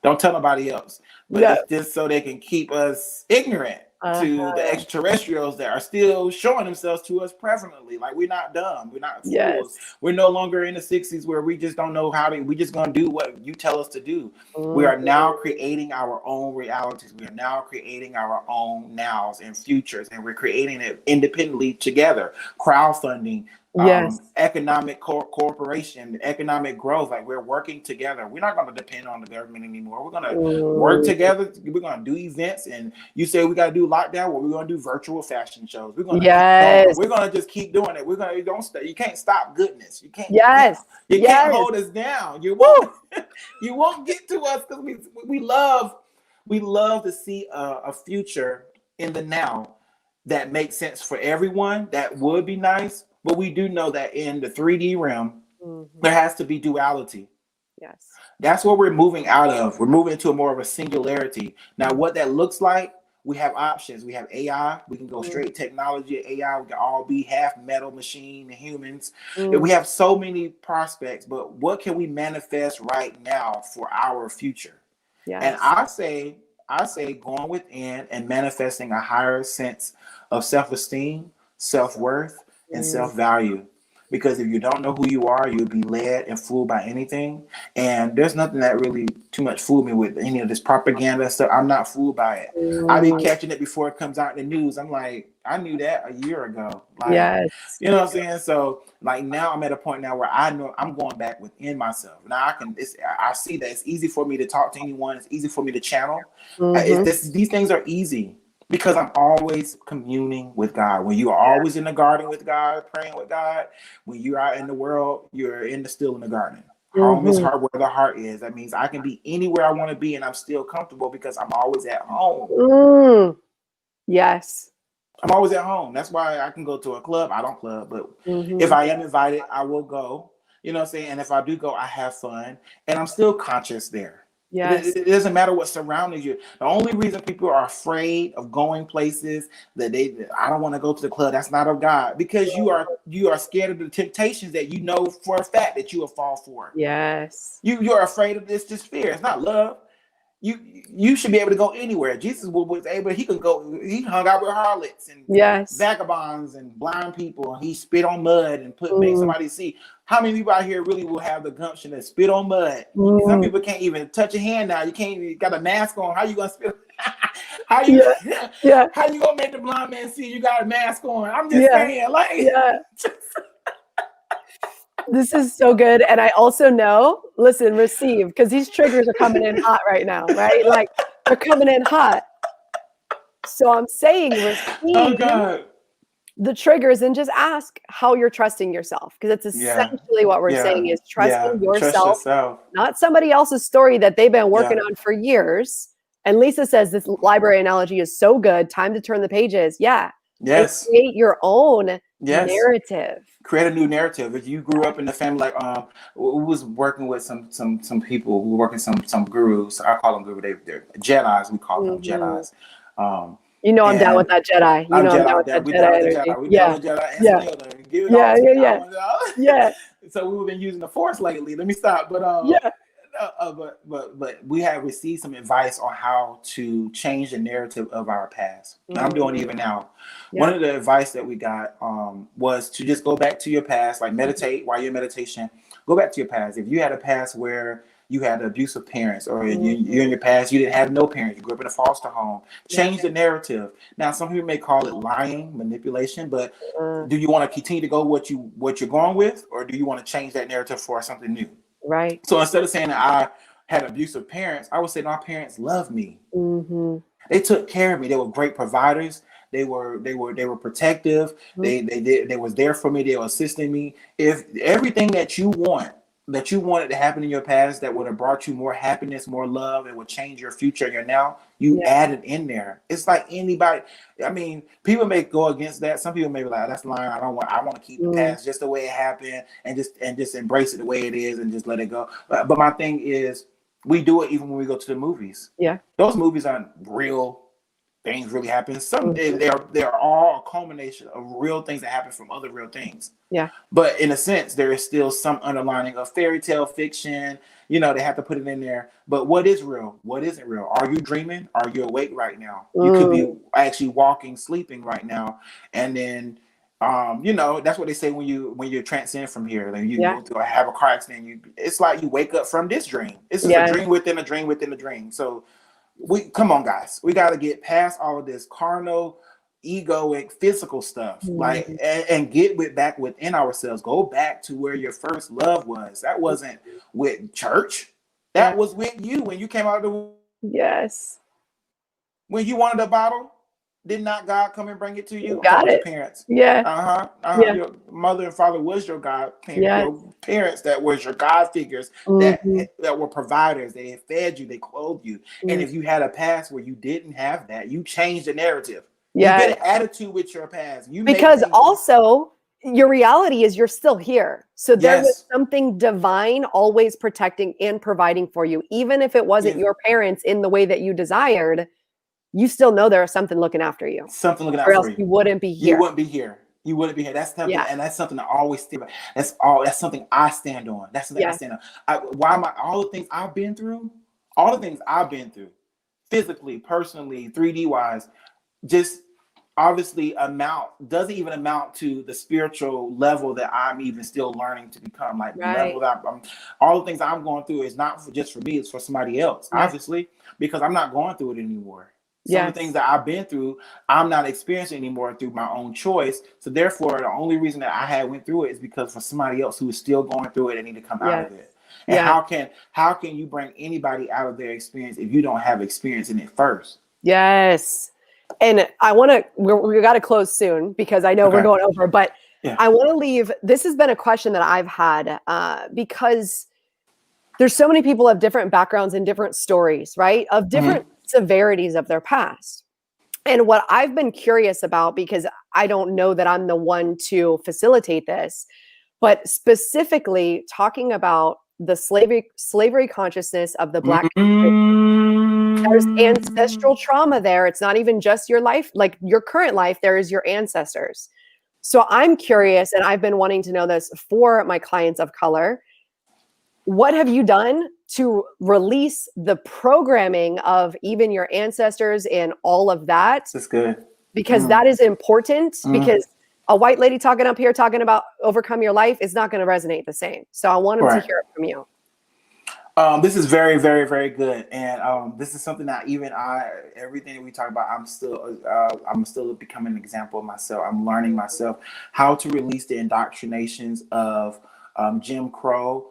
Don't tell nobody else. But it's just so they can keep us ignorant to the extraterrestrials that are still showing themselves to us prevalently. Like, we're not dumb. We're not fools. We're no longer in the 60s where we just don't know we just gonna do what you tell us to do. We are now creating our own realities. We are now creating our own nows and futures, and we're creating it independently together. Crowdfunding, economic cooperation, economic growth. Like, we're working together. We're not going to depend on the government anymore. We're going to work together. We're going to do events. And you say we got to do lockdown. Well, we're going to do virtual fashion shows. We're going to we're going to just keep doing it. We're going to don't stay. You can't stop goodness. You can't. You can't hold us down. You won't. You won't get to us because we love to see a future in the now that makes sense for everyone. That would be nice. But we do know that in the 3D realm, there has to be duality. Yes. That's what we're moving out of. We're moving into more of a singularity. Now, what that looks like, we have options. We have AI. We can go straight technology, AI. We can all be half metal machine humans. We have so many prospects, but what can we manifest right now for our future? Yes. And I say going within and manifesting a higher sense of self-esteem, self-worth, and self-value. because if you don't know who you are, you'll be led and fooled by anything. And there's nothing that really too much fooled me with any of this propaganda stuff. I'm not fooled by it. I be Mm, catching it before it comes out in the news. I'm like, I knew that a year ago. Like, yes. you know what I'm saying? So like now I'm at a point now where I know I'm going back within myself. Now I see that it's easy for me to talk to anyone. It's easy for me to channel. Hmm. These things are easy because I'm always communing with God. When you are always in the garden with God, praying with God, when you're out in the world, you're still in the garden. Home is Hmm. heart where the heart is. That means I can be anywhere I want to be and I'm still comfortable because I'm always at home. Mm, yes. I'm always at home. That's why I can go to a club. I don't club, but if Hmm. I am invited, I will go. You know what I'm saying? And if I do go, I have fun. And I'm still conscious there. Yes. It doesn't matter what surroundings you. The only reason people are afraid of going places I don't want to go to the club. That's not of God because you are scared of the temptations that you know for a fact that you will fall for. Yes. You're afraid of this fear. It's not love. You should be able to go anywhere. Jesus was able. He could go. He hung out with harlots and Yes. vagabonds and blind people. And he spit on mud and make Mm, somebody see. How many people out here really will have the gumption to spit on mud? Some mm, people can't even touch a hand now. You can't even got a mask on. How you gonna spit? how you yeah. Yeah. how you gonna make the blind man see you got a mask on? I'm just Yeah. saying, like. Yeah. This is so good. And I also know, listen, receive, because these triggers are coming in hot right now, right? Like they're coming in hot. So I'm saying Oh receive God. the triggers and just ask how you're trusting yourself. Because it's Yeah. essentially what we're saying Yeah. is Yeah. trusting Trust yourself, yourself. not somebody else's story that they've been working Yeah. on for years. And Lisa says this library analogy is so good. Time to turn the pages. Yeah. And Yes. create your own Yes. narrative. Create a new narrative. If you grew up in the family, like we was working with some people who were working some gurus. I call them gurus. They're Jedi's. We call them Mhm. Jedi's. You know I'm down with And that Jedi. You I'm know I'm Jedi. down with that We down Jedi with the energy. Jedi. We down Yeah. with the Jedi and Yeah. Selena. Give it all Yeah. to Yeah. me. I Yeah. want it all. Yeah. So we've been using the Force lately. Let me stop. Yeah. But we have received some advice on how to change the narrative of our past. And I'm doing it Mhm. even now. One Yeah. of the advice that we got was to just go back to your past, like meditate while you're in meditation. Go back to your past. If you had a past where you had abusive parents, or you in Mhm. your past you didn't have no parents, you grew up in a foster home. Yeah. Change the narrative. Now, some people may call it lying, manipulation, but Uh, do you want to continue to go what you're going with, or do you want to change that narrative for something new? right. So instead of saying that I had abusive parents, I would say my parents loved me. Mhm. They took care of me. They were great providers. They were protective. Mhm. They was there for me. They were assisting me. If everything that you wanted to happen in your past that would have brought you more happiness, more love, it would change your future and your now, you Yeah. add it in there. It's like anybody. I mean, people may go against that. Some people may be like, "That's lying. I want to keep the Mm. past just the way it happened and just embrace it the way it is and just let it go." But my thing is, we do it even when we go to the movies. Yeah. Those movies aren't real things really happen. Mhm. They're all a culmination of real things that happen from other real things. Yeah. But in a sense, there is still some underlining of fairy tale fiction. You know, they have to put it in there. But what is real? What isn't real? Are you dreaming? Are you awake right now? You could be Mm. actually walking, sleeping right now, and then that's what they say when you transcend from here. Like you Yeah. go through have a car accident, it's like you wake up from this dream. This is a Yeah. dream within a dream within a dream. So we come on, guys. We got to get past all of this carnal, egoic, physical stuff, like, Mhm. and back within ourselves. Go back to where your first love was. That wasn't with church. Yeah. That was with you when you came out of the Yes. when you wanted a bottle. Did not God come and bring it to you? I'm talking Got about your it. parents. Yeah. Yeah. Your mother and father was your Yes. your parents that was your God figures Mhm. that were providers. They fed you, they clothed you. And Mm. if you had a past where you didn't have that, you changed the narrative. You Yes. get an attitude with your past. You make Because things. also your reality is you're still here. So there was Yes. something divine always protecting and providing for you. Even if it wasn't Yes. your parents in the way that you desired, you still know there is something looking after you, Something looking or out else for you. you wouldn't be You here. wouldn't be here. You wouldn't be here. That's something, Yeah. and that's something I always think about. That's something I stand on. That's something I Yes. stand on. Why am I all the things I've been through? All the things I've been through, physically, personally, 3D wise, just obviously doesn't even amount to the spiritual level that I'm even still learning to become. Like the Right. level that all the things I'm going through is not just for me, it's for somebody else, Yeah. obviously, because I'm not going through it anymore. Some of the things Yes. that I've been through, I'm not experiencing anymore through my own choice. So therefore, the only reason that I had went through it is because for somebody else who is still going through it and need to come out Yes. of it. And Yeah. how can you bring anybody out of their experience if you don't have experience in it first? Yes. And I want to, we got to close soon because I know we're Okay. going over, but Yeah. I want to leave. This has been a question that I've had because there's so many people of different backgrounds and different stories, right? Of different severities of their past. And what I've been curious about, because I don't know that I'm the one to facilitate this, but specifically talking about the slavery consciousness of the Black community. There's ancestral trauma there. It's not even just your life, like your current life, there is your ancestors. So I'm curious, and I've been wanting to know this for my clients of color. What have you done to release the programming of even your ancestors and all of that? That's good. Because that is important, because a white lady talking up here talking about overcome your life is not going to resonate the same. So I want them to hear it from you. This is very, very, very good, and this is something that even everything that we talk about, I'm still becoming an example of myself. I'm learning myself how to release the indoctrinations of Jim Crow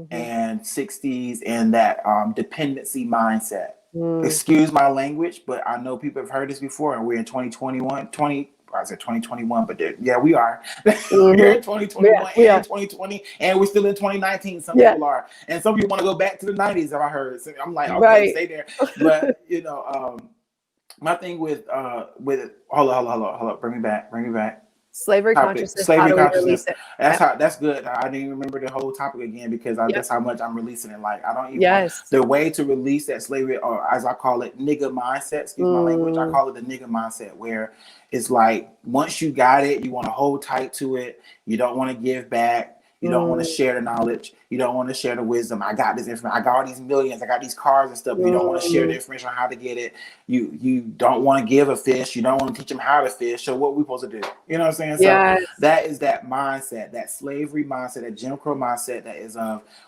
and 60s and that dependency mindset. Excuse my language, but I know people have heard this before, and we're in 2021, I said 2021, but yeah, we are. We're in 2021 and 2020, and we're still in 2019. Some people are, and some people want to go back to the 90s. Have I heard? So I'm like, okay, stay there. But my thing with hold on, bring me back. Slavery consciousness. Slavery How do we consciousness. release it? That's good. I didn't even remember the whole topic again because that's how much I'm releasing it. Like I don't even the way to release that slavery, or as I call it, nigga mindset. Excuse my language. I call it the nigga mindset, where it's like once you got it, you want to hold tight to it. You don't want to give back. You don't want to share the knowledge. You don't want to share the wisdom. I got this information. I got all these millions. I got these cars and stuff. You don't want to share the information on how to get it. You don't want to give a fish. You don't want to teach them how to fish. So what are we supposed to do? You know what I'm saying? So that is that mindset, that slavery mindset, that Jim Crow mindset that is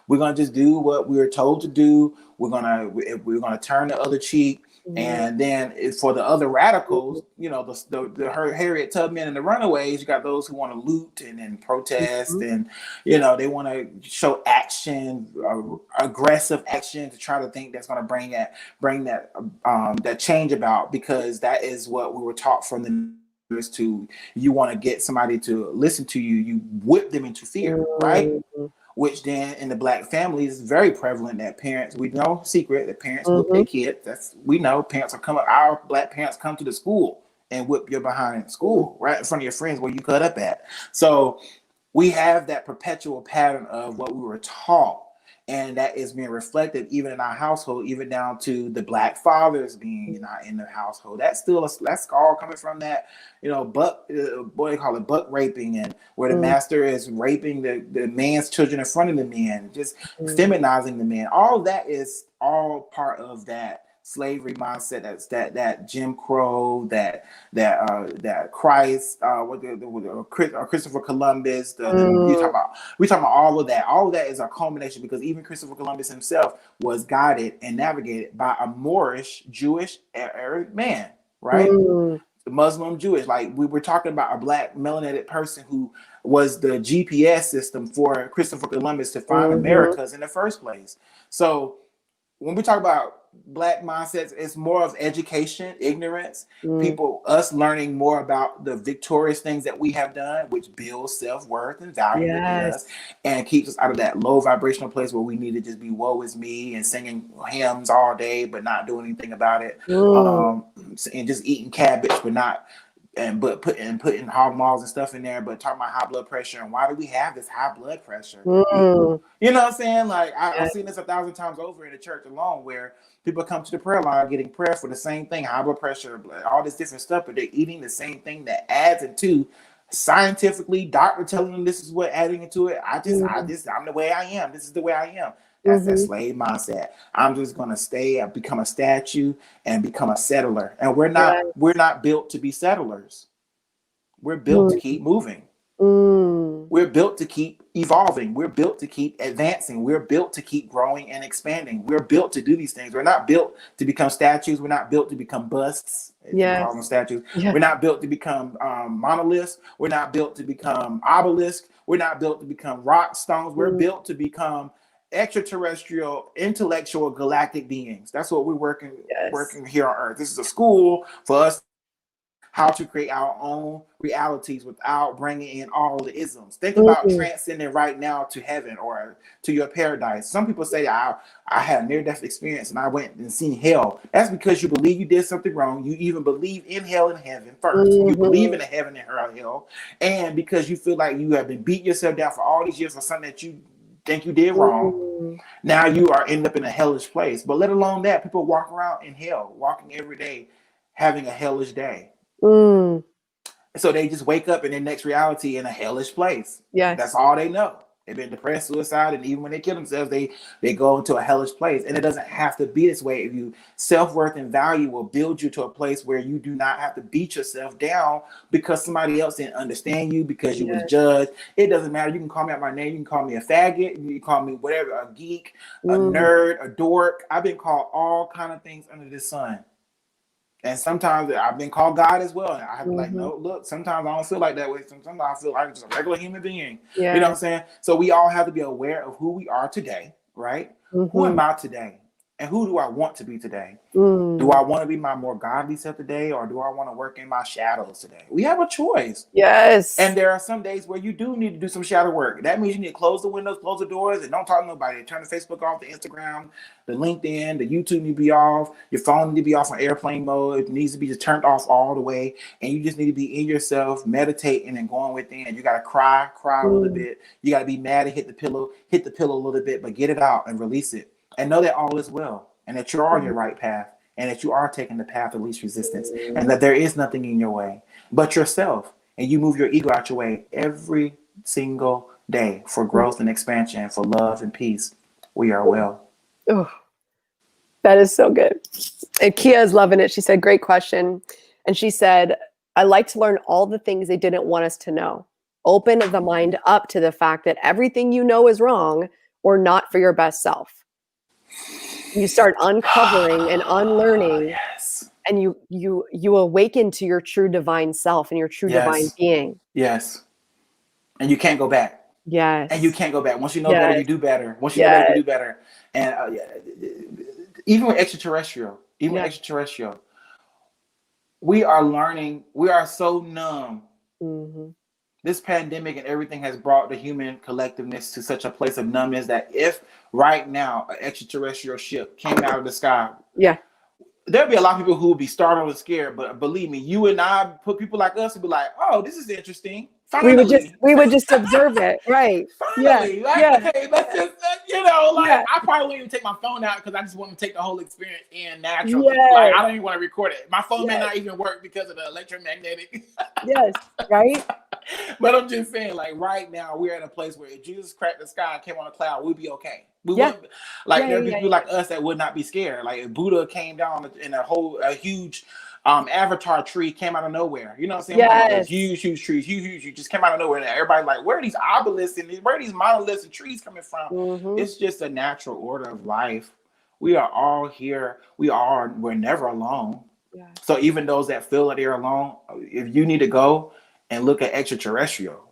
we're going to just do what we were told to do. We're going to turn the other cheek. And then for the other radicals, the Harriet Tubman and the Runaways, you got those who want to loot and then protest, and they want to show action, aggressive action to try to think that's going to bring that change about, because that is what we were taught from the to. You want to get somebody to listen to you, you whip them into fear, right? Which then in the Black families is very prevalent that parents, we know secret that parents whip their kids. We know parents are coming. Our Black parents come to the school and whip your behind in school, right in front of your friends where you cut up at. So we have that perpetual pattern of what we were taught, and that is being reflected even in our household, even down to the Black fathers being in the household. That's all coming from that, what they call it, buck raping, and where the master is raping the man's children in front of the men, just feminizing the men. All of that is all part of that slavery mindset. That's that Jim Crow, that Christ, Christopher Columbus. We talking about all of that. All of that is a culmination, because even Christopher Columbus himself was guided and navigated by a Moorish Jewish Arab man, right? Muslim Jewish. Like we were talking about a Black melanated person who was the GPS system for Christopher Columbus to find Americas in the first place. So when we talk about Black mindsets, it's more of education, ignorance, us learning more about the victorious things that we have done, which builds self-worth and value within us, and keeps us out of that low vibrational place where we need to just be woe is me and singing hymns all day but not doing anything about it, and just eating cabbage but putting hog maws and stuff in there, but talking about high blood pressure. And why do we have this high blood pressure? You know what I'm saying? Like I've seen this 1,000 times over in the church alone, where people come to the prayer line getting prayer for the same thing, high blood pressure, all this different stuff, but they're eating the same thing that adds into scientifically, doctor telling them this is what adding into it. I'm the way I am. This is the way I am. That's that Mm-hmm. slave mindset. I'm just gonna stay and become a statue and become a settler. And we're Yeah. not built to be settlers. We're built to keep moving. Mm. We're built to keep evolving. We're built to keep advancing. We're built to keep growing and expanding. We're built to do these things. We're not built to become statues. We're not built to become busts, if you call them Yes. statues. Yeah. We're not built to become monoliths. We're not built to become obelisks. We're not built to become rock stones. We're Mm. built to become extraterrestrial, intellectual, galactic beings. That's what we're Yes. working here on Earth. This is a school for us how to create our own realities without bringing in all the isms. Think about Mm. transcending right now to heaven or to your paradise. Some people say, I had a near-death experience and I went and seen hell. That's because you believe you did something wrong. You even believe in hell and heaven first. You believe in Mm-hmm. a heaven and hell. And because you feel like you have been beating yourself down for all these years for something that you think you did wrong, Mm. now you are end up in a hellish place. But let alone that, people walk around in hell, walking every day, having a hellish day. Mm. So they just wake up in their next reality in a hellish place. That's Yes. all they know. They've been depressed, suicide, and even when they kill themselves, they go into a hellish place. And it doesn't have to be this way. If you self-worth and value will build you to a place where you do not have to beat yourself down because somebody else didn't understand you, because you was Yes. judged. It doesn't matter. You can call me out my name. You can call me a faggot. You can call me whatever, a geek, a Mm. nerd, a dork. I've been called all kind of things under the sun. And sometimes I've been called God as well. And I have to be like, Mm-hmm. no, look, sometimes I don't feel like that way. Sometimes I feel like just a regular human being. You know what Yes. I'm saying? So we all have to be aware of who we are today, right? Who Mm-hmm. am I today? And who do I want to be today? Do Mm. I want to be my more godly self today, or do I want to work in my shadows today? We have a choice. Yes. And there are some days where you do need to do some shadow work. That means you need to close the windows, close the doors, and don't talk to nobody. Turn the Facebook off, the Instagram, the LinkedIn, the YouTube need to be off. Your phone need to be off on airplane mode. It needs to be just turned off all the way. And you just need to be in yourself, meditating and going within. You got to cry a little Mm. bit. You got to be mad and hit the pillow a little bit, but get it out and release it. And know that all is well, and that you're on your right path, and that you are taking the path of least resistance, and that there is nothing in your way but yourself. And you move your ego out your way every single day for growth and expansion, for love and peace. We are well. Oh, that is so good. And Kia is loving it. She said, great question. And she said, I like to learn all the things they didn't want us to know. Open the mind up to the fact that everything you know is wrong or not for your best self. You start uncovering and unlearning, Yes. and you awaken to your true divine self and your true divine Yes. being. Yes. And you can't go back. Yes. And you can't go back. Once you know better, Yes. you do better. Once you know better, Yes. you do better. And even with extraterrestrial, Yes. we are learning. We are so numb. Mm-hmm. This pandemic and everything has brought the human collectiveness to such a place of numbness that if right now an extraterrestrial ship came out of the sky, Yeah. there'd be a lot of people who would be startled and scared. But believe me, you and I, put people like us, would be like, "Oh, this is interesting. Finally, We would just observe it. Right. Yeah. finally, like, Yeah. okay, let's just, like, Yeah. I probably wouldn't even take my phone out because I just want to take the whole experience in naturally. Like, Yes. I don't even want to record it. My phone may Yes. not even work because of the electromagnetic. Yes. Right. But I'm just saying, like, right now, we're at a place where if Jesus cracked the sky and came on a cloud, we'd be okay. We Yeah. wouldn't, like, Yeah. there'd be Yeah. people like us that would not be scared. Like, if Buddha came down in a huge avatar tree came out of nowhere. You know what I'm saying? I'm talking about those Yes. huge trees, huge, just came out of nowhere. And everybody like, where are these obelisks and where are these monoliths and trees coming from? Mm-hmm. It's just a natural order of life. We are all here. We're never alone. Yeah. So even those that feel like they're alone, if you need to go and look at extraterrestrial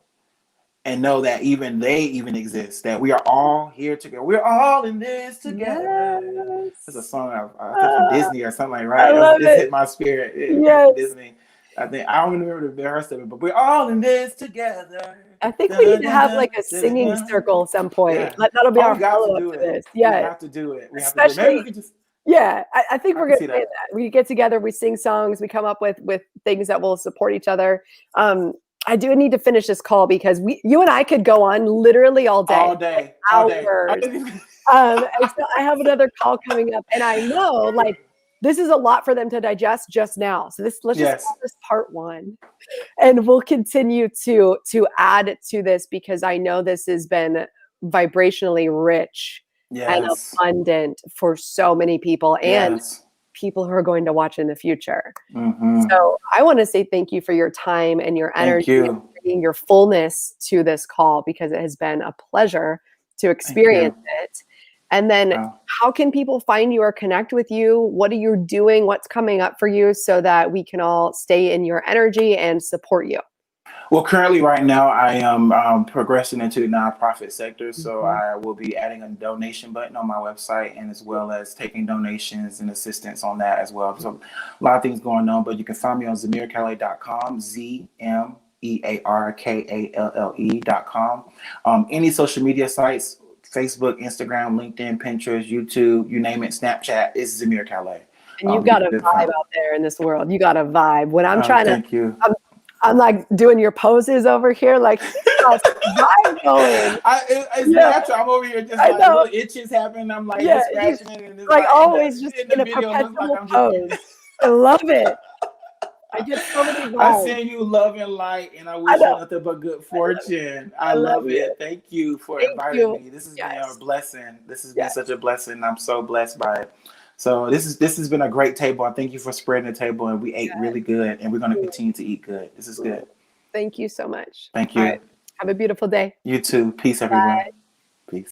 and know that even they even exist, that we are all here together. We're all in this together. Yes. It's a song I think from Disney or something, like, I right? love It's it. hit my spirit. It came from Yes. Disney. I think I don't remember the rest of it, but we're all in this together. I think we need to have like a singing circle at some point. Yeah. That'll be Oh, our we got to follow-up do to it. this. We Yeah. have to do it. We have to do it. Maybe Especially, we could just. yeah, I think I we're can gonna see say that. that. We get together, we sing songs, we come up with things that will support each other. I do need to finish this call because you and I could go on literally all day. All day. Hours. And so I have another call coming up, and I know like this is a lot for them to digest just now. So let's just call this part 1, and we'll continue to add to this because I know this has been vibrationally rich and Yes. abundant for so many people and Yes. people who are going to watch in the future. Mm-hmm. So I want to say thank you for your time and your energy Thank you. and bringing your fullness to this call, because it has been a pleasure to Thank experience you. it. And then Wow. how can people find you or connect with you? What are you doing? What's coming up for you so that we can all stay in your energy and support you? Well, currently, right now, I am progressing into the nonprofit sector. So Mhm. I will be adding a donation button on my website, and as well as taking donations and assistance on that as well. So a lot of things going on, but you can find me on ZmearKalle.com, ZmearKalle.com. Any social media sites, Facebook, Instagram, LinkedIn, Pinterest, YouTube, you name it, Snapchat, it's Zmear Kalle. And you've You got a can vibe find. out there in this world. You got a vibe. When I'm trying to, Thank you. I'm, I'm like doing your poses over here, like he's got some vibe going. It's Yeah, natural. I'm over here just I like know. little itches happen. I'm like Yeah, just he's scratching it, and it's like like always just in the in a video it looks like perpetual I'm just. pose. I love it. I get so many I vibes. send you love and light, and I I wish you know. nothing but good I love you. fortune. I I love love you. it. Thank you for Thank inviting you. me. This has been a Yes. blessing. This has been such Yes. a blessing. I'm so blessed by it. So this has been a great table. I thank you for spreading the table, and we ate really good, and we're going to Yes. continue to eat good. This is good. Thank you so much. Thank All right. you. Have a beautiful day. You too. Peace, Bye. everyone.